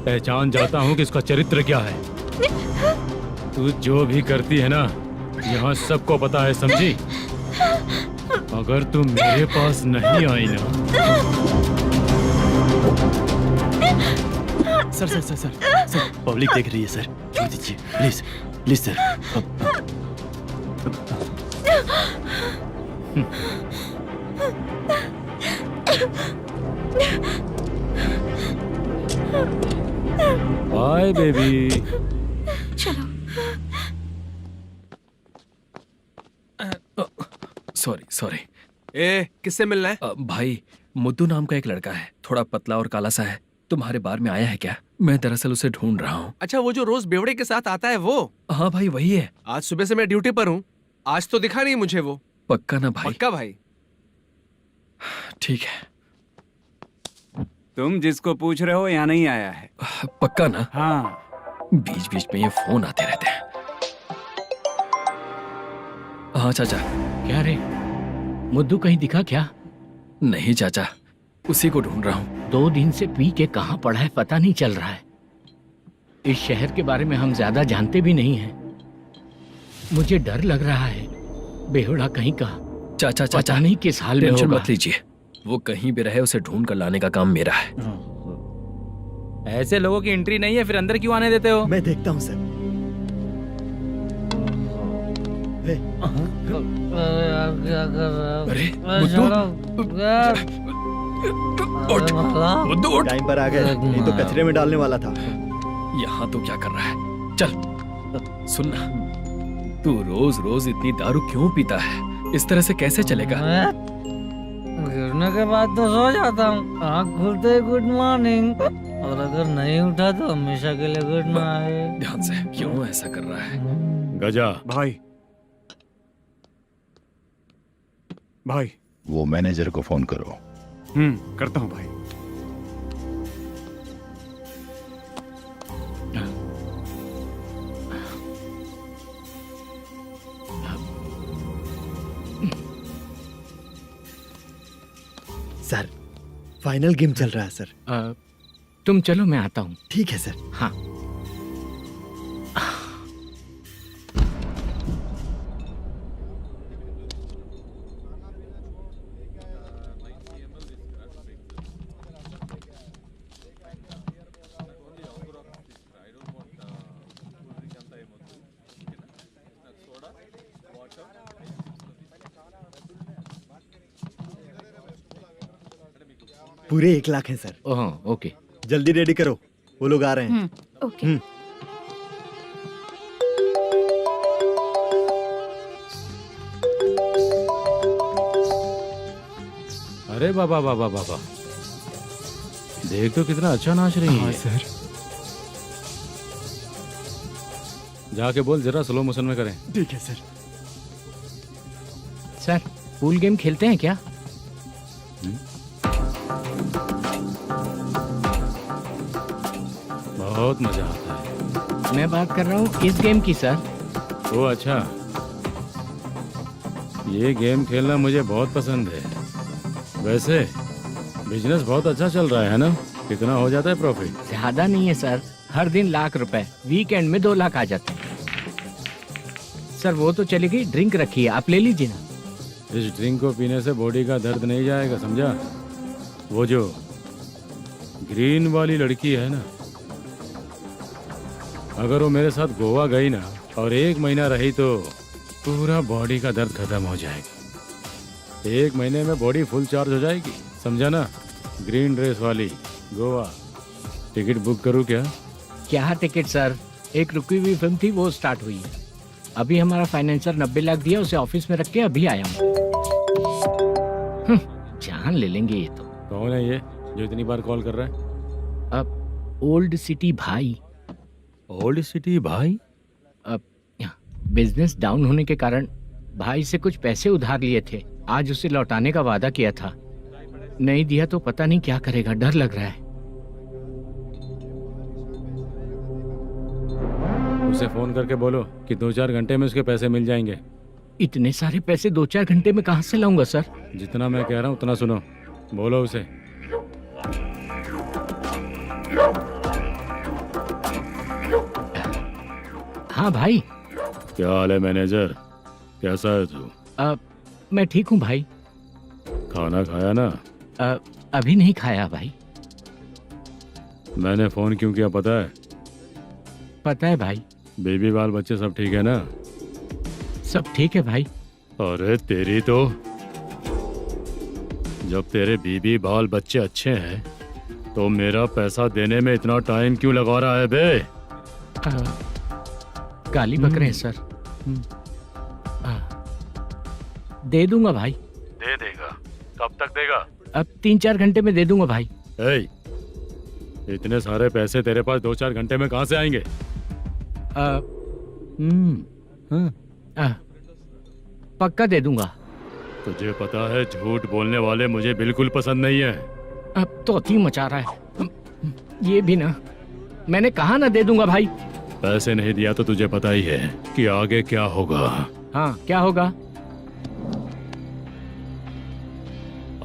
पहचान जाता हूँ कि इसका चरित्र क्या है। तू जो भी करती है ना, यहाँ सबको पता है, समझी? अगर तू मेरे पास नहीं आई ना। Sir sir sir sir sir, public देख रही है सर, छोड़ दीजिए please please sir. Bye baby. चलो। Sorry sorry. ए, किससे मिलना है? भाई, मुद्दू नाम का एक लड़का है, थोड़ा पतला और काला सा है। तुम्हारे बार में आया है क्या? मैं दरअसल उसे ढूंढ रहा हूँ। अच्छा, वो जो रोज बेवड़े के साथ आता है वो? हाँ भाई, वही है। आज सुबह से मैं ड्यूटी पर हूँ, आज तो दिखा नहीं मुझे वो। पक्का ना भाई? पक्का भाई। ठीक है। तुम जिसको पूछ रहे हो यहाँ नहीं आया है? पक्का ना? हाँ। बीच बीच में ये फोन आते रहते हैं। हाँ चाचा। क्या रे, मुद्दू कहीं दिखा क्या? नहीं चाचा, उसी को ढूंढ रहा हूँ। 2 दिन से पी के कहाँ पड़ा है पता नहीं चल रहा है। इस शहर के बारे में हम ज्यादा जानते भी नहीं हैं। मुझे डर लग रहा है, बेहुड़ा कहीं का। चाचा चाचा, नहीं किस हाल में टेंशन होगा। मत लीजिए, वो कहीं भी रहे उसे ढूंढ कर लाने का काम मेरा है। ऐसे लोगों की एंट्री नहीं है, फिर अंदर क्यों आने देते हो? मैं देखता हूँ सर। अरे मुद्दू उठ। टाइम पर आ गए, नहीं तो कचरे में डालने वाला था। यहाँ तो क्या कर रहा है? चल सुनना, तू रोज रोज इतनी दारू क्यों पीता है? इस तरह से कैसे चलेगा? गिरने के बाद तो सो जाता हूँ, आँख खुलते ही गुड मॉर्निंग, और अगर नहीं उठा तो हमेशा के लिए गुड नाइट। ध्यान से, क्यों ऐसा कर रहा है? गजा भाई, भाई वो मैनेजर को फोन करो। करता हूँ भाई। सर, फाइनल गेम चल रहा है सर। तुम चलो, मैं आता हूँ। ठीक है सर। हाँ। पूरे 1 लाख है सर। Oh okay. जल्दी रेडी करो, वो लोग आ रहे हैं। ओके। अरे बाबा बाबा बाबा, देख तो कितना अच्छा नाच रही है। सर। जाके बोल जरा स्लो मोशन में करें। ठीक है सर। सर पूल गेम खेलते हैं क्या? बहुत मजा आता है। मैं बात कर रहा हूँ इस गेम की सर। ओ अच्छा, ये गेम खेलना मुझे बहुत पसंद है। वैसे बिजनेस बहुत अच्छा चल रहा है ना? कितना हो जाता है प्रॉफिट? ज्यादा नहीं है सर, हर दिन लाख रुपए, वीकेंड में 2 लाख आ जाते हैं। सर वो तो चलेगी, ड्रिंक रखी है, आप ले लीजिए ना। इस ड्रिंक को पीने से बॉडी का दर्द नहीं जाएगा, समझा? वो जो ग्रीन वाली लड़की है ना, अगर वो मेरे साथ गोवा गई ना और 1 महीना रही तो पूरा बॉडी का दर्द खत्म हो जाएगा। 1 महीने में बॉडी फुल चार्ज हो जाएगी, समझा ना? ग्रीन ड्रेस वाली गोवा। टिकट बुक करूँ क्या? क्या टिकट सर, एक रुकी हुई फिल्म थी वो स्टार्ट हुई है। अभी हमारा फाइनेंसर 90 लाख दिया, उसे ऑफिस में रख के अभी आया हूँ। जान ले लेंगे ये तो। कौन है ये जो इतनी बार कॉल कर रहा है? अब ओल्ड सिटी भाई। ओल्ड सिटी भाई? अब बिजनेस डाउन होने के कारण भाई से कुछ पैसे उधार लिए थे, आज उसे लौटाने का वादा किया था। नहीं दिया तो पता नहीं क्या करेगा, डर लग रहा है। उसे फोन करके बोलो कि 2-4 घंटे में उसके पैसे मिल जाएंगे। इतने सारे पैसे 2-4 घंटे में कहाँ से लाऊंगा सर? जितना मैं कह रहा हूँ उतना सुनो, बोलो उसे। हाँ भाई। क्या हाल है मैनेजर, कैसा है तू? मैं ठीक हूँ भाई। खाना खाया ना? अभी नहीं खाया भाई। मैंने फोन क्यों किया पता है? पता है भाई। बेबी बाल बच्चे सब ठीक है ना? सब ठीक है भाई। अरे तेरी तो, जब तेरे बीबी बाल बच्चे अच्छे हैं तो मेरा पैसा देने में इतना टाइम क्यों लगा रहा है बे? गाली बक रहे हैं सर। दे दूंगा भाई। दे देगा? कब तक देगा? अब 3-4 घंटे में दे दूंगा भाई। इतने सारे पैसे तेरे पास 2-4 घंटे में कहाँ से आएंगे? पक्का दे दूंगा। तुझे पता है झूठ बोलने वाले मुझे बिल्कुल पसंद नहीं है। अब तोती मचा रहा है ये भी ना। मैंने कहा ना दे दूंगा भाई। पैसे नहीं दिया तो तुझे पता ही है कि आगे क्या होगा। हाँ क्या होगा?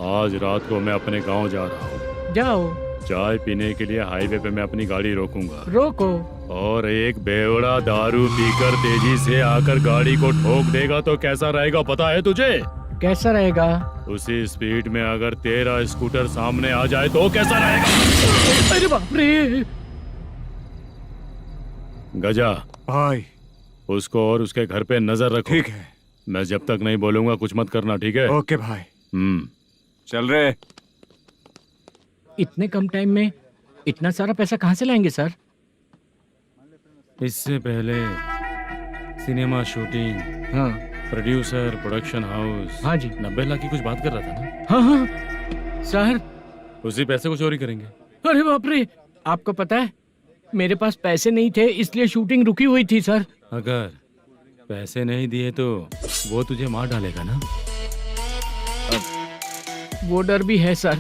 आज रात को मैं अपने गांव जा रहा हूँ। जाओ। चाय पीने के लिए हाईवे पे मैं अपनी गाड़ी रोकूंगा। रोको। और एक बेवड़ा दारू पीकर तेजी से आकर गाड़ी को ठोक देगा तो कैसा रहेगा पता है तुझे? कैसा रहेगा? उसी स्पीड में अगर तेरा स्कूटर सामने आ जाए तो कैसा रहेगा? अरे बाप रे। गजा भाई, उसको और उसके घर पे नजर रखो। ठीक है। मैं जब तक नहीं बोलूंगा कुछ मत करना, ठीक है? ओके भाई। चल रहे। इतने कम टाइम में इतना सारा पैसा कहाँ से लाएंगे सर? इससे पहले सिनेमा शूटिंग, हाँ, प्रोड्यूसर, प्रोडक्शन हाउस। हाँ जी। 90 लाख की कुछ बात कर रहा था ना? हाँ हाँ सर। उसी पैसे को चोरी करेंगे। अरे बाप रे, आपको पता है मेरे पास पैसे नहीं थे इसलिए शूटिंग रुकी हुई थी सर। अगर पैसे नहीं दिए तो वो तुझे मार डालेगा ना? वो डर भी है सर।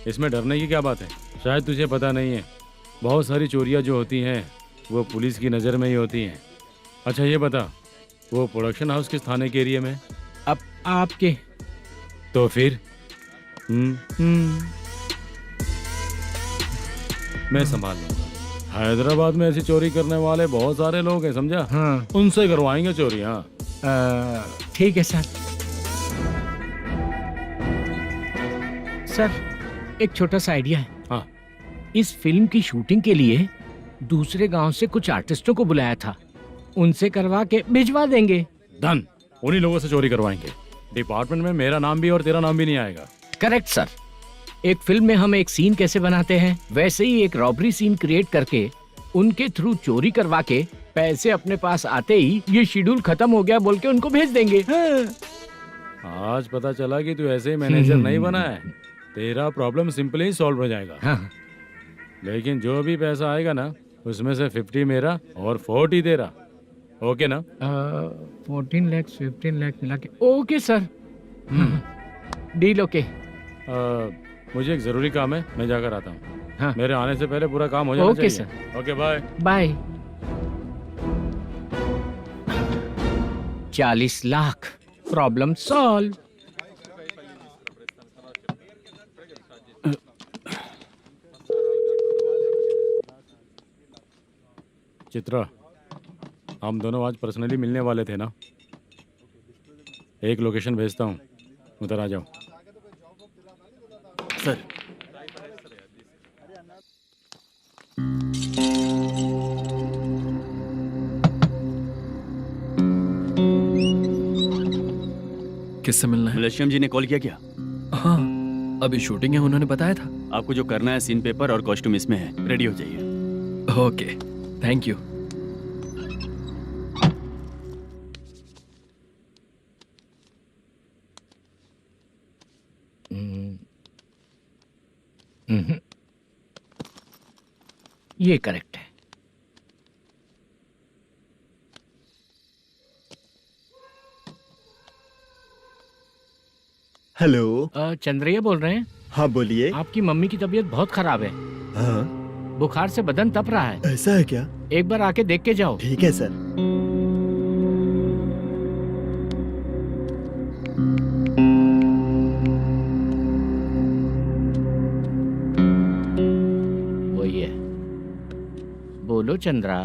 इसमें डरने की क्या बात है? शायद तुझे पता नहीं है, बहुत सारी चोरियां जो होती हैं वो पुलिस की नज़र में ही होती हैं। अच्छा ये बता, वो प्रोडक्शन हाउस किस थाने के एरिया में? अब आपके। तो फिर मैं संभाल लूंगा। हैदराबाद में ऐसी चोरी करने वाले बहुत सारे लोग हैं, समझा? हाँ। उनसे करवाएंगे चोरी। हाँ ठीक है सर। सर एक छोटा सा आइडिया है। हाँ। इस फिल्म की शूटिंग के लिए दूसरे गांव से कुछ आर्टिस्टों को बुलाया था, उनसे करवा के भिजवा देंगे। डन। उन्हीं लोगों से चोरी करवाएंगे। डिपार्टमेंट में मेरा नाम भी और तेरा नाम भी नहीं आएगा। Correct sir. एक फिल्म में हम एक सीन कैसे बनाते हैं, वैसे ही एक रॉबरी सीन क्रिएट करके उनके थ्रू चोरी करवा के पैसे अपने पास आते ही ये शेड्यूल खत्म हो गया बोल के उनको भेज देंगे। आज पता चला कि तू ऐसे ही मैनेजर नहीं बना है। तेरा प्रॉब्लम सिंपली ही सॉल्व हो जाएगा। हाँ। लेकिन जो भी पैसा आएगा ना, उसमें से 50 मेरा और 40 तेरा। ओके ना? 14 लाख 15 लाख मिला के ओके सर। Deal okay. मुझे एक जरूरी काम है, मैं जाकर आता हूँ। हाँ। मेरे आने से पहले पूरा काम हो जाना ओके चाहिए। Sir. Okay bye bye. 40 lakh problem solve. Chitra, हम दोनों आज पर्सनली मिलने वाले थे ना? एक लोकेशन भेजता हूँ, उधर आ जाओ। सर किससे मिलना है? मलेशियम जी ने कॉल किया क्या? हाँ, अभी शूटिंग है, उन्होंने बताया था। आपको जो करना है, सीन पेपर और कॉस्ट्यूम इसमें है, रेडी हो जाइए। Okay, thank you. ये करेक्ट है। हेलो। चंद्रैया बोल रहे हैं? हाँ बोलिए। आपकी मम्मी की तबीयत बहुत खराब है। हाँ बुखार से बदन तप रहा है। ऐसा है क्या? एक बार आके देख के जाओ। ठीक है सर। वही है। बोलो चंद्रा।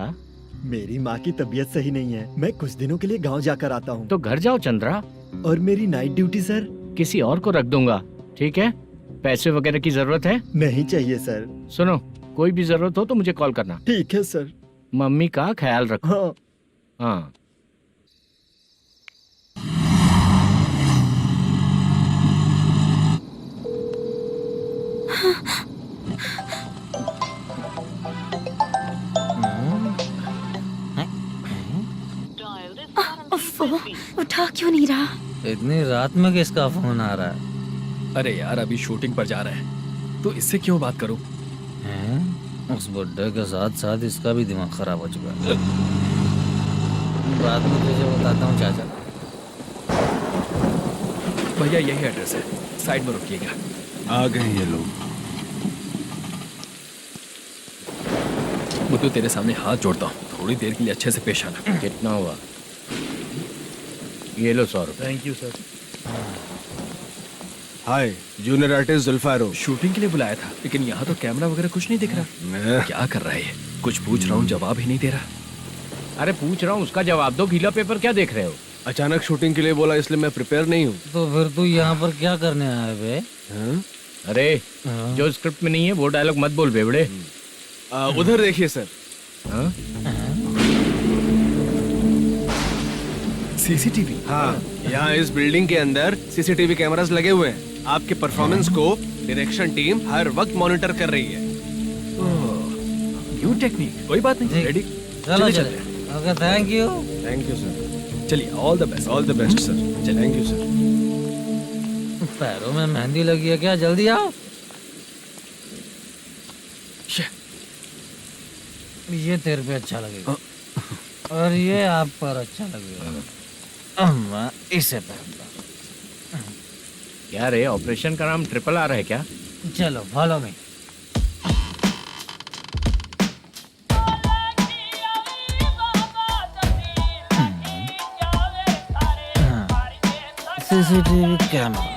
मेरी माँ की तबीयत सही नहीं है, मैं कुछ दिनों के लिए गांव जाकर आता हूँ। तो घर जाओ चंद्रा। और मेरी नाइट ड्यूटी सर? किसी और को रख दूंगा, ठीक है? पैसे वगैरह की जरूरत है? नहीं चाहिए सर। सुनो, कोई भी जरूरत हो तो मुझे कॉल करना। ठीक है सर। मम्मी का ख्याल रखो। हाँ। हाँ। उठा क्यों नहीं रहा? इतनी रात में किसका फोन आ रहा है? अरे यार, अभी शूटिंग पर जा रहे हैं, तो इससे क्यों बात करूं? उस बुड्ढे के साथ साथ इसका भी दिमाग खराब हो चुका है। बाद में तुझे बताता हूँ चाचा। भैया यही एड्रेस है, साइड में रुकिएगा। आ गए ये लोग। मुझे तेरे सामने हाथ जोड़ता हूँ, थोड़ी देर के लिए अच्छे से पेश आना। कितना हुआ? ये लो 100 रुपए। Thank you sir. Hi, junior artist Zulfar हो। शूटिंग के लिए बुलाया था, लेकिन यहाँ तो कैमरा वगैरह कुछ नहीं दिख रहा। क्या कर रहा है ये? कुछ पूछ रहा हूँ, जवाब ही नहीं दे रहा। अरे पूछ रहा हूँ, उसका जवाब दो। गीला पेपर क्या देख रहे हो? अचानक शूटिंग के लिए बोला, इसलिए मैं प्रिपेयर नहीं हूँ। तो फिर तू यहाँ पर क्या करने आया बे? अरे जो स्क्रिप्ट में नहीं है वो डायलॉग मत बोल बेवड़े। उधर देखिए सर। सीसीटीवी? हाँ, यहाँ इस बिल्डिंग के अंदर सीसीटीवी कैमरास लगे हुए हैं। आपके परफॉर्मेंस को डायरेक्शन टीम हर वक्त मॉनिटर कर रही है। न्यू टेक्निक, कोई बात नहीं। रेडी? चलो चले। Okay, thank you. Thank you sir. चलिए, all the best. All the best sir. Thank you sir. पैरों में मेहंदी लगी है क्या? जल्दी आओ। ये तेरे पे अच्छा लगेगा और ये आप पर अच्छा लगेगा। मैं इसे पहनता। क्या रे, ऑपरेशन का नाम ट्रिपल आर है क्या? चलो फॉलो मी। CCTV camera.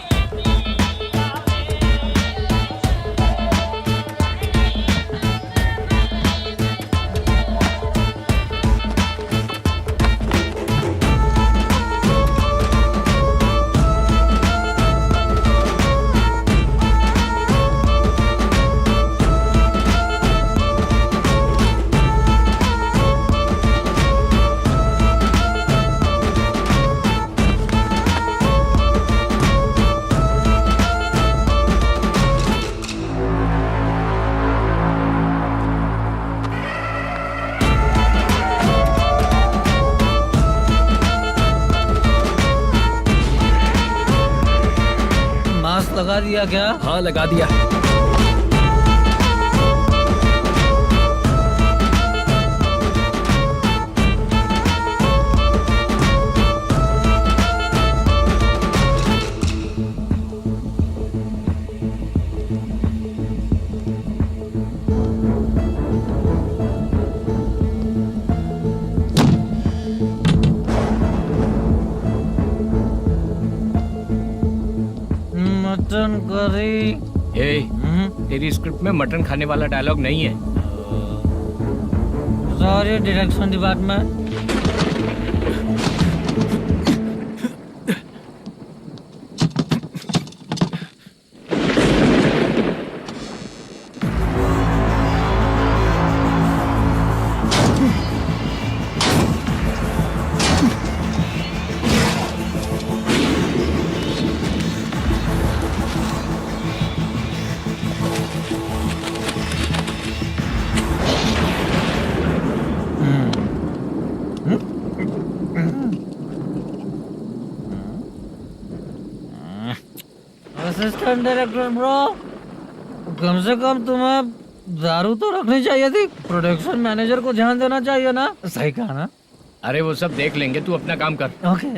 लगा दिया क्या? हाँ लगा दिया। Mutton curry. तेरी स्क्रिप्ट में मटन खाने वाला डायलॉग नहीं है। Sorry direction department. Assistant director bro, कम से कम तुम्हें दारू तो रखनी चाहिए थी। प्रोडक्शन मैनेजर को ध्यान देना चाहिए ना। सही कहा ना? अरे वो सब देख लेंगे, तू अपना काम कर। ओके।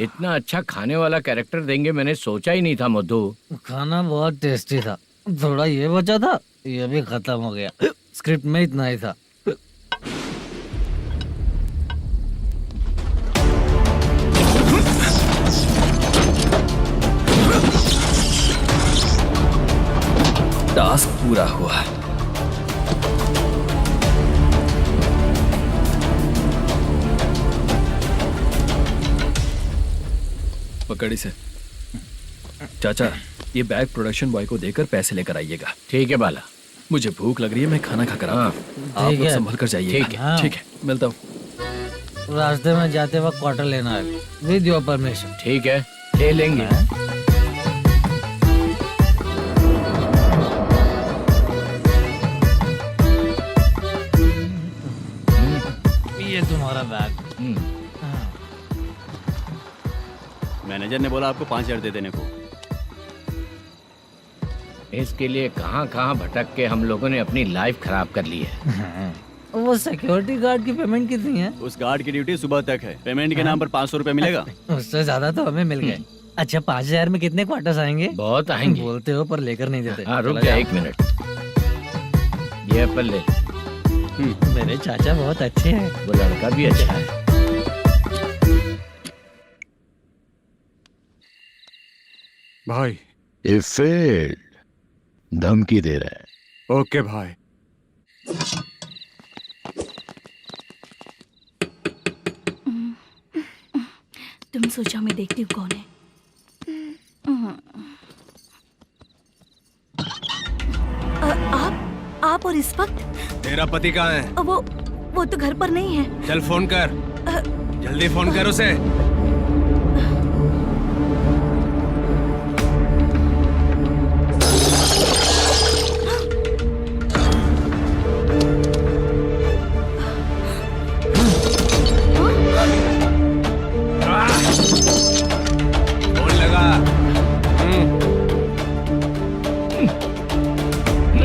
इतना अच्छा खाने वाला कैरेक्टर देंगे मैंने सोचा ही नहीं था मधु। खाना बहुत टेस्टी था। थोड़ा ये बचा था, ये भी खत्म हो गया। स्क्रिप्ट में इतना ही था। टास्क पूरा हुआ। पकड़ी से चाचा, ये बैग प्रोडक्शन बॉय को देकर पैसे लेकर आइएगा। ठीक है बाला। मुझे भूख लग रही है, मैं खाना खाकर आता हूँ। आप लोग संभल कर जाइए। ठीक है। ठीक है, मिलता हूँ। रास्ते में जाते वक्त क्वार्टर लेना है, विद योर परमिशन। ठीक है, ले लेंगे। ये तुम्हारा बैग। मैनेजर ने बोला आपको 5,000 दे देने को। इसके लिए कहाँ कहाँ भटक के हम लोगों ने अपनी लाइफ खराब कर ली है। वो सिक्योरिटी गार्ड की पेमेंट कितनी है? उस गार्ड की ड्यूटी सुबह तक है। पेमेंट के नाम पर 500 रुपए मिलेगा। उससे ज्यादा तो हमें मिल गए। अच्छा 5,000 में कितने क्वार्टर्स आएंगे? बहुत आएंगे। बोलते हो पर लेकर नहीं देते। हाँ रुक जा 1 मिनट। ये एप्पल ले। मेरे चाचा बहुत अच्छे हैं। वो लड़का भी अच्छा है। भाई ये फेल्ड धमकी दे रहा है। ओके भाई। तुम सोचो मैं देखती हूँ कौन है। आप और इस वक्त? तेरा पति कहाँ है? वो तो घर पर नहीं है। चल फोन कर, जल्दी फोन कर उसे। फोन लगा।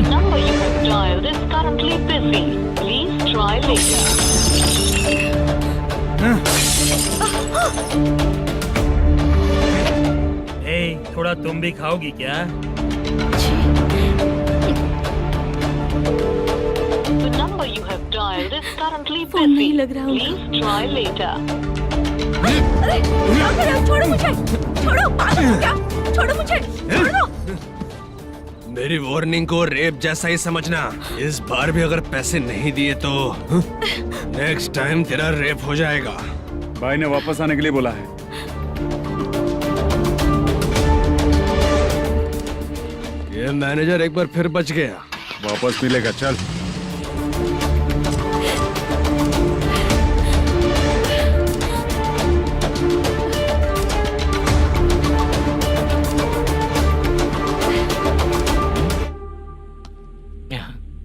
number you have dialed is currently busy. Please try later. थोड़ा तुम भी खाओगी क्या? The number you have dialed is currently busy. Please try later. अरे छोड़ो मुझे, छोड़ो, पागल हो क्या? छोड़ो मुझे, छोड़ो। मेरी वार्निंग को रेप जैसा ही समझना। इस बार भी अगर पैसे नहीं दिए तो नेक्स्ट टाइम तेरा रेप हो जाएगा। भाई ने वापस आने के लिए बोला है। ये मैनेजर एक बार फिर बच गया। वापस मिलेगा, चल।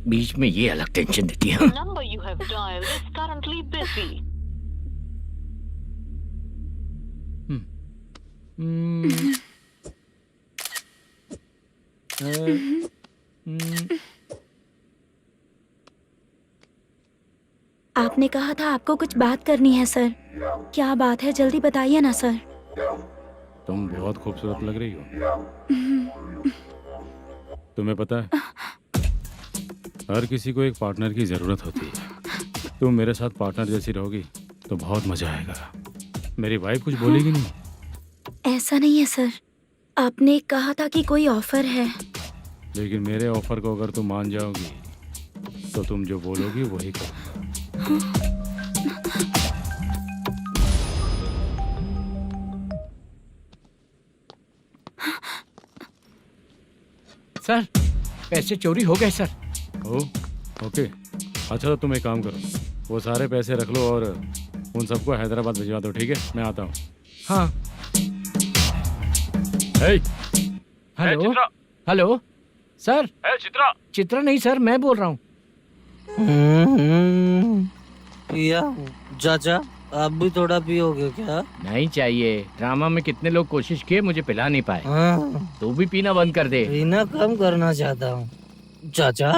बीच में ये अलग टेंशन देती है। The number you have dialed is currently busy. आपने कहा था आपको कुछ बात करनी है सर। क्या बात है, जल्दी बताइए ना सर। तुम बहुत खूबसूरत लग रही हो। तुम्हें पता है, हर किसी को एक पार्टनर की जरूरत होती है। तुम मेरे साथ पार्टनर जैसी रहोगी तो बहुत मजा आएगा। मेरी वाइफ कुछ बोलेगी नहीं? ऐसा नहीं है सर, आपने कहा था कि कोई ऑफर है। लेकिन मेरे ऑफर को अगर तुम मान जाओगी तो तुम जो बोलोगी वही करो। सर, पैसे चोरी हो गए सर। ओके, अच्छा तो तुम एक काम करो, वो सारे पैसे रख लो और उन सबको हैदराबाद भिजवा दो, ठीक है? मैं आता हूँ। हाँ। Hello hello sir. Chitra? Chitra नहीं सर, मैं बोल रहा हूँ। या चाचा, आप भी थोड़ा पियोगे क्या? नहीं चाहिए। ड्रामा में कितने लोग कोशिश किए, मुझे पिला नहीं पाए। तू भी पीना बंद कर दे। पीना कम करना चाहता हूँ चाचा।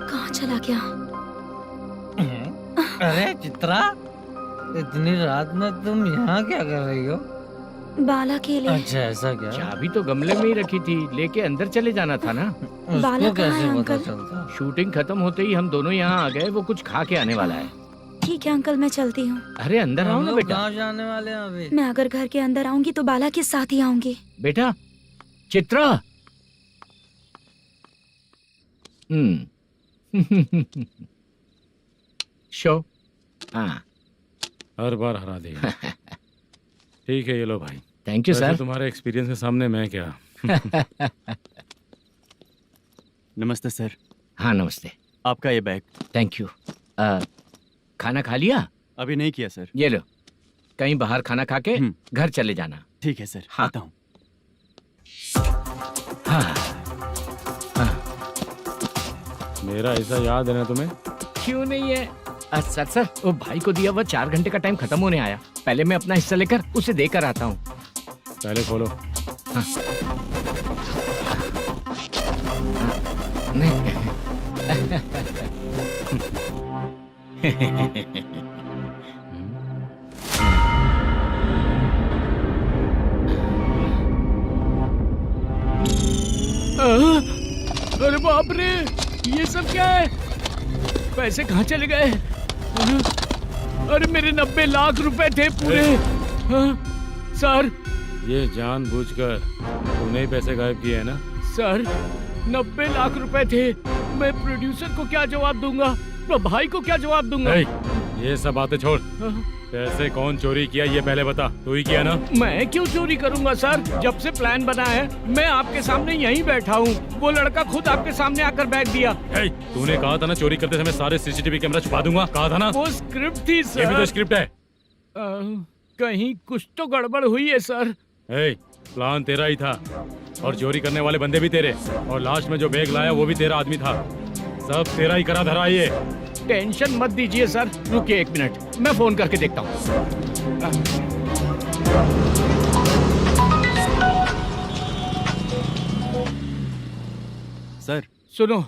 कहाँ चला गया? अरे चित्रा, इतनी रात में तुम यहाँ क्या कर रही हो? बाला के लिए। अच्छा ऐसा क्या? चाबी तो गमले में ही रखी थी, लेके अंदर चले जाना था ना। बाला उसको कहाँ है कैसे पता अंकल? चलता? शूटिंग खत्म होते ही हम दोनों यहाँ आ गए। वो कुछ खा के आने वाला है। ठीक है अंकल, मैं चलती हूँ। अरे अंदर आओ हम ना लोग बेटा। कहाँ जाने वाले हैं अभी? मैं अगर घर के अंदर आऊंगी तो बाला के साथ ही आऊंगी। बेटा चित्रा। शो। हाँ, हर बार हरा दे। ठीक है, ये लो भाई। Thank you sir. तुम्हारे एक्सपीरियंस के सामने मैं क्या। नमस्ते सर। हाँ नमस्ते। आपका ये बैग। Thank you. खाना खा लिया? अभी नहीं किया सर। ये लो, कहीं बाहर खाना खा के घर चले जाना। ठीक है सर। हाँ। आता हूँ। हाँ। मेरा ऐसा याद है ना तुम्हें? क्यों नहीं है सर। सर वो भाई को दिया हुआ 4 घंटे का टाइम खत्म होने आया। पहले मैं अपना हिस्सा लेकर उसे देकर आता हूँ। पहले खोलो। हाँ। अरे बाप रे, ये सब क्या है? पैसे कहाँ चले गए? अरे मेरे 90 लाख रुपए थे पूरे। सर, ये जानबूझकर तूने ही पैसे गायब किए हैं ना? सर 90 लाख रुपए थे। मैं प्रोड्यूसर को क्या जवाब दूंगा, तो भाई को क्या जवाब दूंगा? ये सब बातें छोड़। पैसे कौन चोरी किया ये पहले बता। तू ही किया ना? मैं क्यों चोरी करूंगा सर? जब से प्लान बना है मैं आपके सामने यहीं बैठा हूँ। वो लड़का खुद आपके सामने आकर बैग दिया। तूने कहा था ना चोरी करते समय सारे सीसीटीवी कैमरा छुपा दूंगा, कहा था ना? वो स्क्रिप्ट थी सर। ये भी तो स्क्रिप्ट है। कहीं कुछ तो गड़बड़ हुई है सर। प्लान तेरा ही था और चोरी करने वाले बंदे भी तेरे, और लास्ट में जो बैग लाया वो भी तेरा आदमी था। सब तेरा ही करा धरा। ये टेंशन मत दीजिए सर। रुकिए 1 मिनट, मैं फोन करके देखता हूँ। सर सुनो,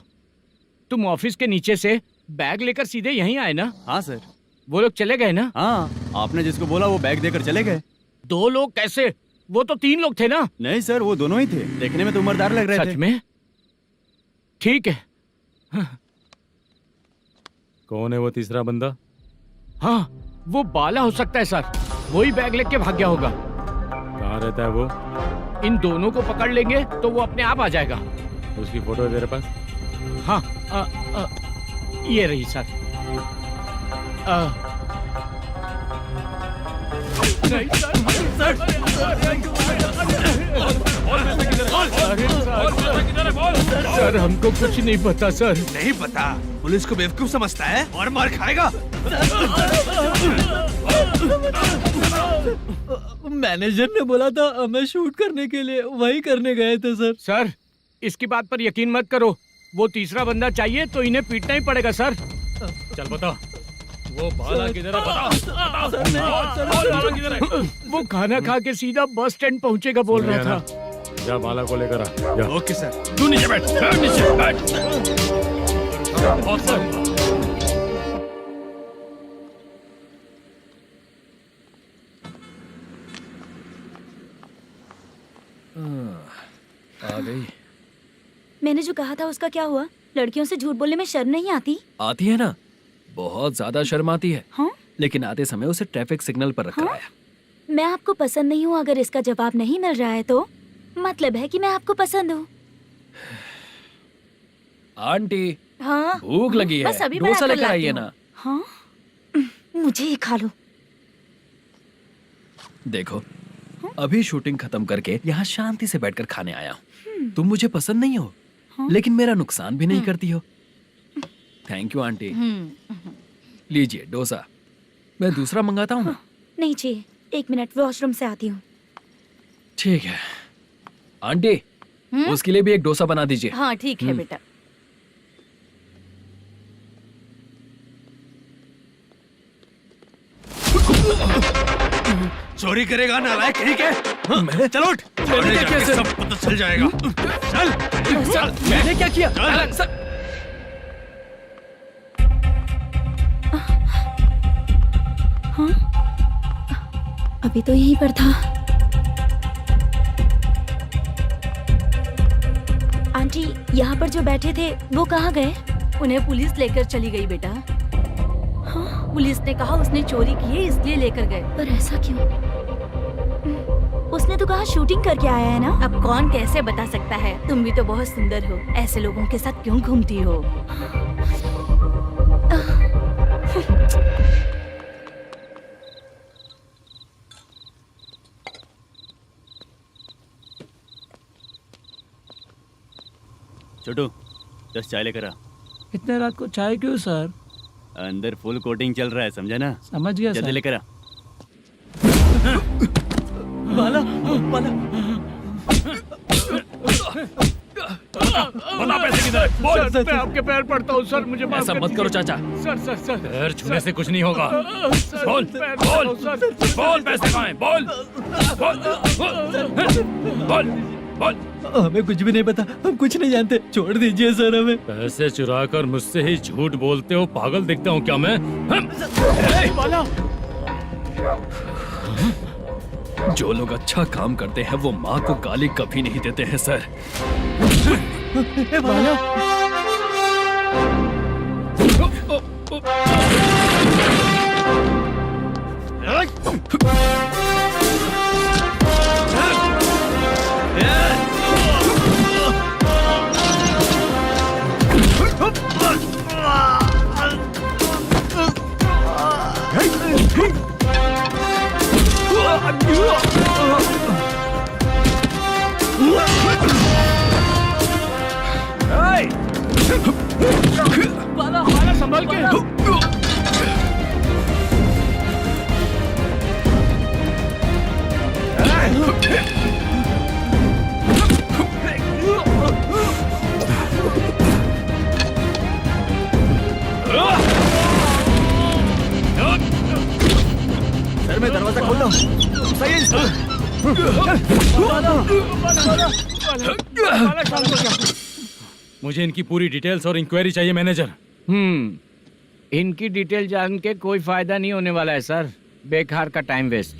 तुम ऑफिस के नीचे से बैग लेकर सीधे यहीं आए ना? हाँ सर। वो लोग चले गए ना? हाँ, आपने जिसको बोला वो बैग देकर चले गए। 2 लोग कैसे? वो तो 3 लोग थे ना? नहीं सर, वो दोनों ही थे। देखने में तो उम्रदार लग रहे थे। सच में? ठीक है। कौन है वो तीसरा बंदा? हाँ, वो बाला हो सकता है सर। वही बैग लेके भाग गया होगा। कहाँ रहता है वो? इन दोनों को पकड़ लेंगे तो वो अपने आप आ जाएगा। उसकी फोटो है तेरे पास? हाँ ये रही सर। नहीं सर हमको कुछ नहीं पता सर। नहीं पता? पुलिस को बेवकूफ समझता है और मार खाएगा। मैनेजर ने बोला था हमें शूट करने के लिए, वही करने गए थे सर। सर इसकी बात पर यकीन मत करो, वो तीसरा बंदा चाहिए तो इन्हें पीटना ही पड़ेगा सर। चल बता, वो बाला किधर है? बता। बाला किधर है? वो खाना खा के सीधा बस स्टैंड पहुंचेगा बोल रहा था। जा बाला को लेकर आ। जा। Okay sir. तू नीचे बैठ, नीचे बैठ। आ गई। मैंने जो कहा था उसका क्या हुआ? लड़कियों से झूठ बोलने में शर्म नहीं आती? आती है ना, बहुत ज्यादा शर्म आती है। हाँ? लेकिन आते समय उसे ट्रैफिक सिग्नल पर रखा हाँ? है। मैं आपको पसंद नहीं हूँ अगर इसका जवाब नहीं मिल रहा है तो मतलब है कि मैं आपको पसंद हूँ। आंटी हाँ? भूख लगी है, बस अभी डोसा बनाकर लेकर लाती आइए हूँ। ना। हाँ? मुझे ही खा लो। देखो अभी शूटिंग खत्म करके यहाँ शांति से बैठकर खाने आया हूँ। तुम मुझे पसंद नहीं हो, लेकिन मेरा नुकसान भी नहीं करती हो। Thank you aunty. लीजिए डोसा। मैं दूसरा मंगाता हूँ ना? नहीं चाहिए, 1 मिनट वॉशरूम से आती हूँ। ठीक है आंटी, उसके लिए भी एक डोसा बना दीजिए। हाँ ठीक है बेटा। चोरी करेगा नालायक कहीं के? मैं? चलो उठ। मैंने क्या किया? सब पता चल जाएगा। चल। मैंने क्या किया? हाँ? अभी तो यहीं पर था। आंटी यहाँ पर जो बैठे थे वो कहाँ गए? उन्हें पुलिस लेकर चली गई बेटा। हाँ? पुलिस ने कहा उसने चोरी की है इसलिए लेकर गए। पर ऐसा क्यों? उसने तो कहा शूटिंग करके आया है ना। अब कौन कैसे बता सकता है? तुम भी तो बहुत सुंदर हो, ऐसे लोगों के साथ क्यों घूमती हो? छोटू 10 चाय लेकर आ। इतने रात को चाय क्यों सर? अंदर फुल कोटिंग चल रहा है, समझा ना? समझ गया जल्दी सर। लेकर आ। बाला बाला बता पैसे किधर है? बोल। सर मैं आपके पैर पड़ता हूँ सर, मुझे माफ ऐसा कर मत करो दीजिए। चाचा। सर पैर छूने से कुछ नहीं होगा। सर, बोल पैर बोल पड़ता हूँ, सर। बोल, पैसे कहाँ हैं? बोल बोल बोल बोल। हमें कुछ भी नहीं पता, हम कुछ नहीं जानते, छोड़ दीजिए सर हमें। पैसे चुरा कर मुझसे ही झूठ बोलते हो, पागल दिखता हूँ क्या मैं? बाला जो लोग अच्छा काम करते हैं वो माँ को गाली कभी नहीं देते हैं सर। बाला बाला संभाल के। सर मैं दरवाजा खोलता हूँ। सही है। मुझे इनकी पूरी डिटेल्स और इंक्वायरी चाहिए मैनेजर। इनकी डिटेल जान के कोई फायदा नहीं होने वाला है सर, बेकार का टाइम वेस्ट।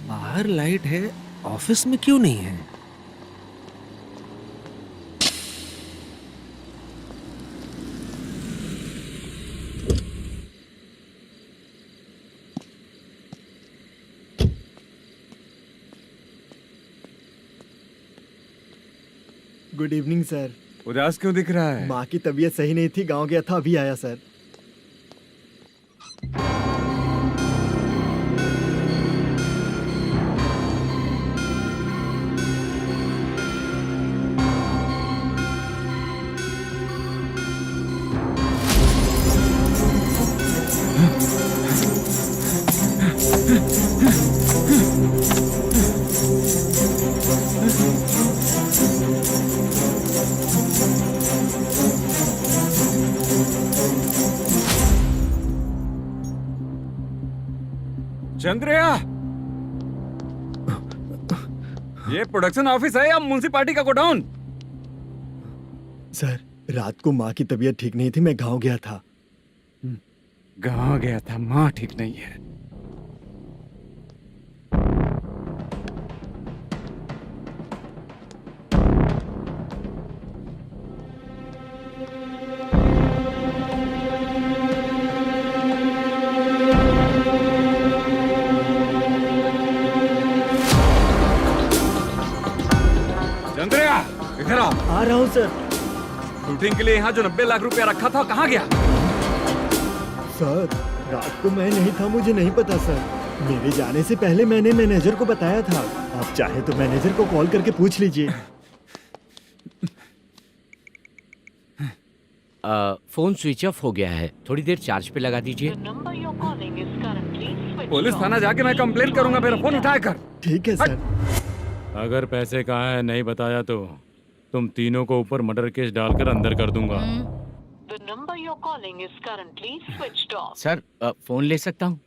बाहर लाइट है, ऑफिस में क्यों नहीं है? Good evening sir. उदास क्यों दिख रहा है? माँ की तबीयत सही नहीं थी, गांव गया था, अभी आया सर। चंद्रया, ये प्रोडक्शन ऑफिस है या म्युनिसिपालिटी का गोडाउन? सर, रात को माँ की तबीयत ठीक नहीं थी, मैं गांव गया था। गांव गया था, माँ ठीक नहीं है। चंद्रया, इधर आओ। आ रहा हूँ सर। शूटिंग के लिए यहाँ जो 90 लाख रुपया रखा था, कहाँ गया? सर, रात को मैं नहीं था, मुझे नहीं पता सर। मेरे जाने से पहले मैंने मैनेजर को बताया था। आप चाहे तो मैनेजर को कॉल करके पूछ लीजिए। फोन स्विच ऑफ हो गया है, थोड़ी देर चार्ज पे लगा दीजिए। पुलिस थाना जाके मैं कंप्लेंट करूंगा, मेरा फोन उठाया कर। ठीक है सर। अगर पैसे कहाँ है नहीं बताया तो तुम तीनों को ऊपर मर्डर केस डालकर अंदर कर दूंगा। The number you're calling is currently switched off. Sir, phone ले सकता हूँ?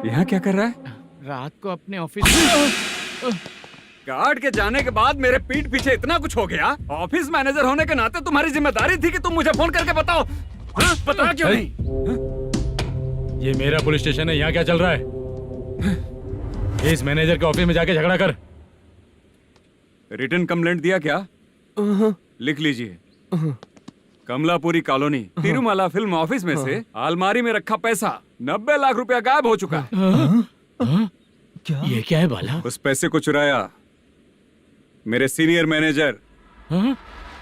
यहाँ क्या कर रहा है? रात को अपने ऑफिस गार्ड के जाने के बाद मेरे पीठ पीछे इतना कुछ हो गया। ऑफिस मैनेजर होने के नाते तुम्हारी जिम्मेदारी थी कि तुम मुझे फोन करके बताओ। हाँ? पता क्यों नहीं? ये मेरा पुलिस स्टेशन है, यहाँ क्या चल रहा है? इस मैनेजर के ऑफिस में जाके झगड़ा कर। रिटन कंप्लेंट दिया क्या? लिख लीजिए। Kamalapuri colony, Tirumala film office में से अलमारी में रखा पैसा 90 लाख रुपया गायब हो चुका है। क्या? ये क्या है बाला? उस पैसे को चुराया मेरे सीनियर मैनेजर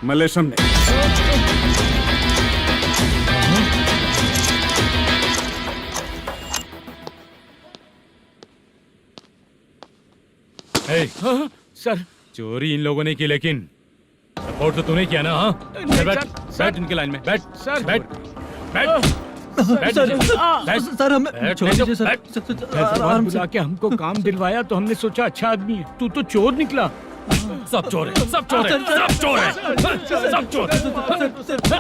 मल्लेशम ने। सर, चोरी इन लोगों ने की, लेकिन सपोर्ट तो तूने किया ना? हाँ, बैठ बैठ इनके लाइन में, बैठ सर, बैठ बैठ सर हमें छोड़ दीजिए सर। आराम बुला के हमको काम दिलवाया तो हमने सोचा अच्छा आदमी है, तू तो चोर निकला। सब चोर है, सब चोर है, सब चोर है, सब चोर है।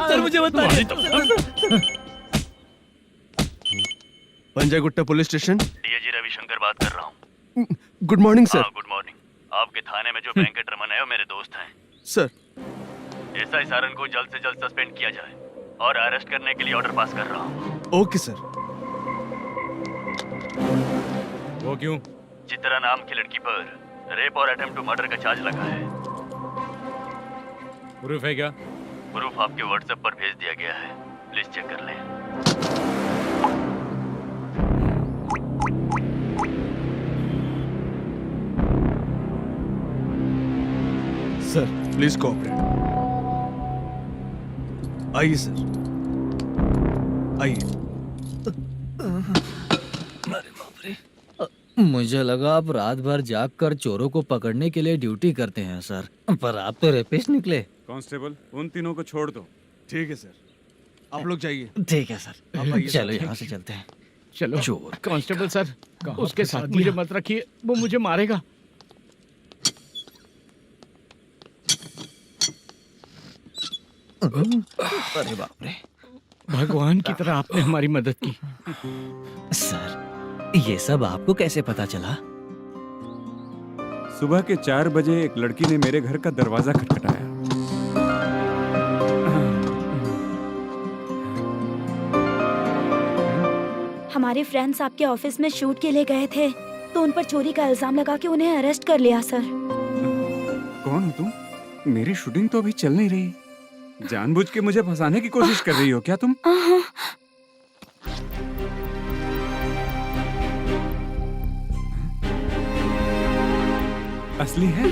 सर मुझे बताइए। Panjagutta police station. DIG Ravishankar बात कर रहा हूँ। Good morning sir. Good morning. आपके थाने में जो वेंकट रमन है वो मेरे दोस्त हैं। सर, एसआई सारन को जल्द से जल्द सस्पेंड किया जाए और अरेस्ट करने के लिए ऑर्डर पास कर रहा हूँ। Okay sir. वो क्यों? चित्रा नाम की लड़की पर रेप और अटेम्प्ट टू मर्डर का चार्ज लगा है। प्रूफ है क्या? प्रूफ आपके व्हाट्सएप पर भेज दिया गया है, प्लीज चेक कर लें। Sir please cooperate. आइए सर, आइए। मुझे लगा आप रात भर जाग कर चोरों को पकड़ने के लिए ड्यूटी करते हैं सर, पर आप तो रेपिस्ट निकले। कांस्टेबल, उन तीनों को छोड़ दो। ठीक है सर, आप लोग जाइए। ठीक है सर, चलो यहाँ से चलते हैं। चलो चोर। कांस्टेबल सर, उसके साथ मुझे मत रखिए, वो मुझे मारेगा। अरे बाप रे, भगवान की तरह आपने हमारी मदद की। सर, ये सब आपको कैसे पता चला? सुबह के 4 बजे एक लड़की ने मेरे घर का दरवाजा खटखटाया। हमारे फ्रेंड्स आपके ऑफिस में शूट के लिए गए थे। तो उन पर चोरी का इल्जाम लगा के उन्हें अरेस्ट कर लिया सर। कौन हो तुम? मेरी शूटिंग तो अभी चल नहीं रही। जानबूझ के मुझे फंसाने की कोशिश कर रही हो क्या तुम? असली है?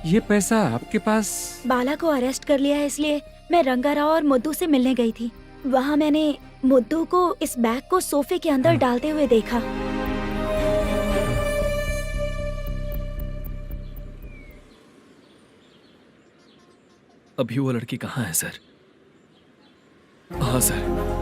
ये पैसा आपके पास? बाला को अरेस्ट कर लिया है इसलिए मैं रंगाराव और मुद्दू से मिलने गई थी। वहाँ मैंने मुद्दू को इस बैग को सोफे के अंदर डालते हुए देखा। अभी वो लड़की कहाँ है सर? हाँ सर।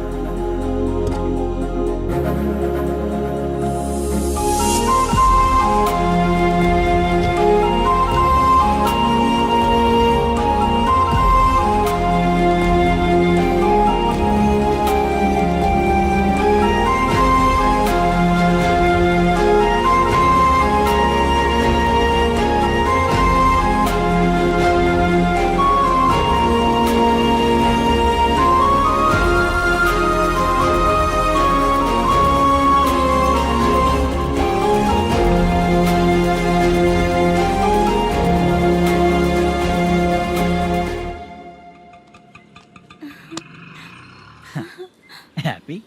हैप्पी?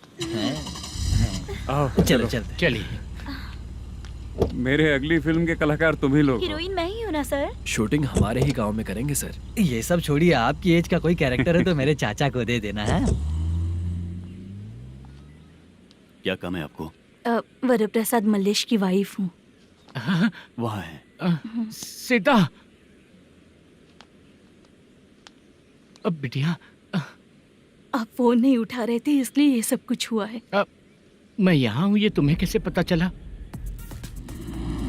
आओ चलो चलते। चलिए। मेरे अगली फिल्म के कलाकार तुम ही लोग हो। हीरोइन मैं ही हूँ ना सर? शूटिंग हमारे ही गांव में करेंगे सर। ये सब छोड़िए, आपकी एज का कोई कैरेक्टर है तो मेरे चाचा को दे देना है। क्या काम है आपको? वरप्रसाद मल्लेश की वाइफ हूँ। वहाँ है। सीता। अब बिटिया आप फोन नहीं उठा रहे थे इसलिए ये सब कुछ हुआ है। मैं यहाँ हूँ, ये तुम्हें कैसे पता चला?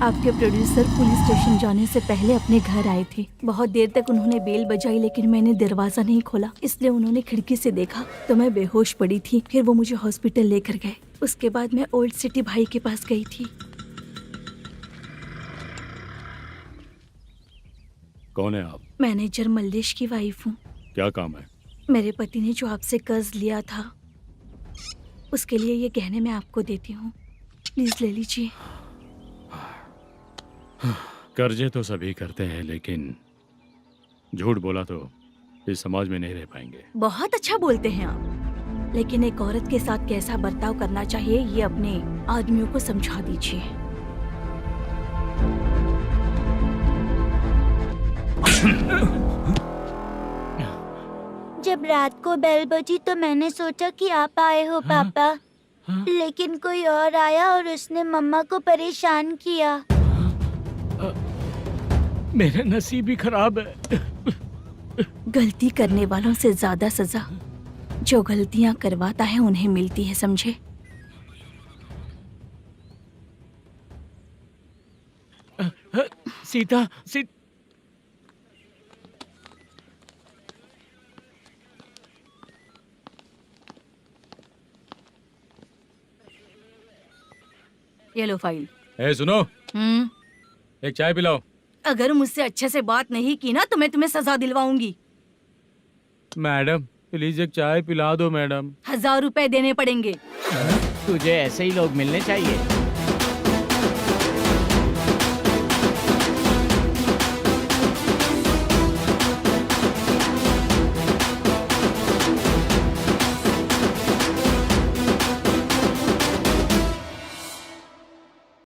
आपके प्रोड्यूसर पुलिस स्टेशन जाने से पहले अपने घर आए थे। बहुत देर तक उन्होंने बेल बजाई लेकिन मैंने दरवाजा नहीं खोला, इसलिए उन्होंने खिड़की से देखा तो मैं बेहोश पड़ी थी। फिर वो मुझे हॉस्पिटल लेकर गए। उसके बाद मैं ओल्ड सिटी भाई के पास गई थी। कौन है आप? मैनेजर मल्लेश की वाइफ हूँ। क्या काम है? मेरे पति ने जो आपसे कर्ज लिया था उसके लिए ये गहने मैं आपको देती हूँ, प्लीज ले लीजिए। कर्जे तो सभी करते हैं लेकिन झूठ बोला तो इस समाज में नहीं रह पाएंगे। बहुत अच्छा बोलते हैं आप, लेकिन एक औरत के साथ कैसा बर्ताव करना चाहिए ये अपने आदमियों को समझा दीजिए। जब रात को बेल बजी तो मैंने सोचा कि आप आए हो पापा, लेकिन कोई और आया और उसने मम्मा को परेशान किया। मेरा नसीब ही खराब है। गलती करने वालों से ज्यादा सजा जो गलतियां करवाता है उन्हें मिलती है, समझे? सीता, ये लो फाइल। सुनो, एक चाय पिलाओ। अगर मुझसे अच्छे से बात नहीं की ना तो मैं तुम्हें सजा दिलवाऊंगी। मैडम प्लीज एक चाय पिला दो मैडम। 1000 रुपए देने पड़ेंगे। तुझे ऐसे ही लोग मिलने चाहिए।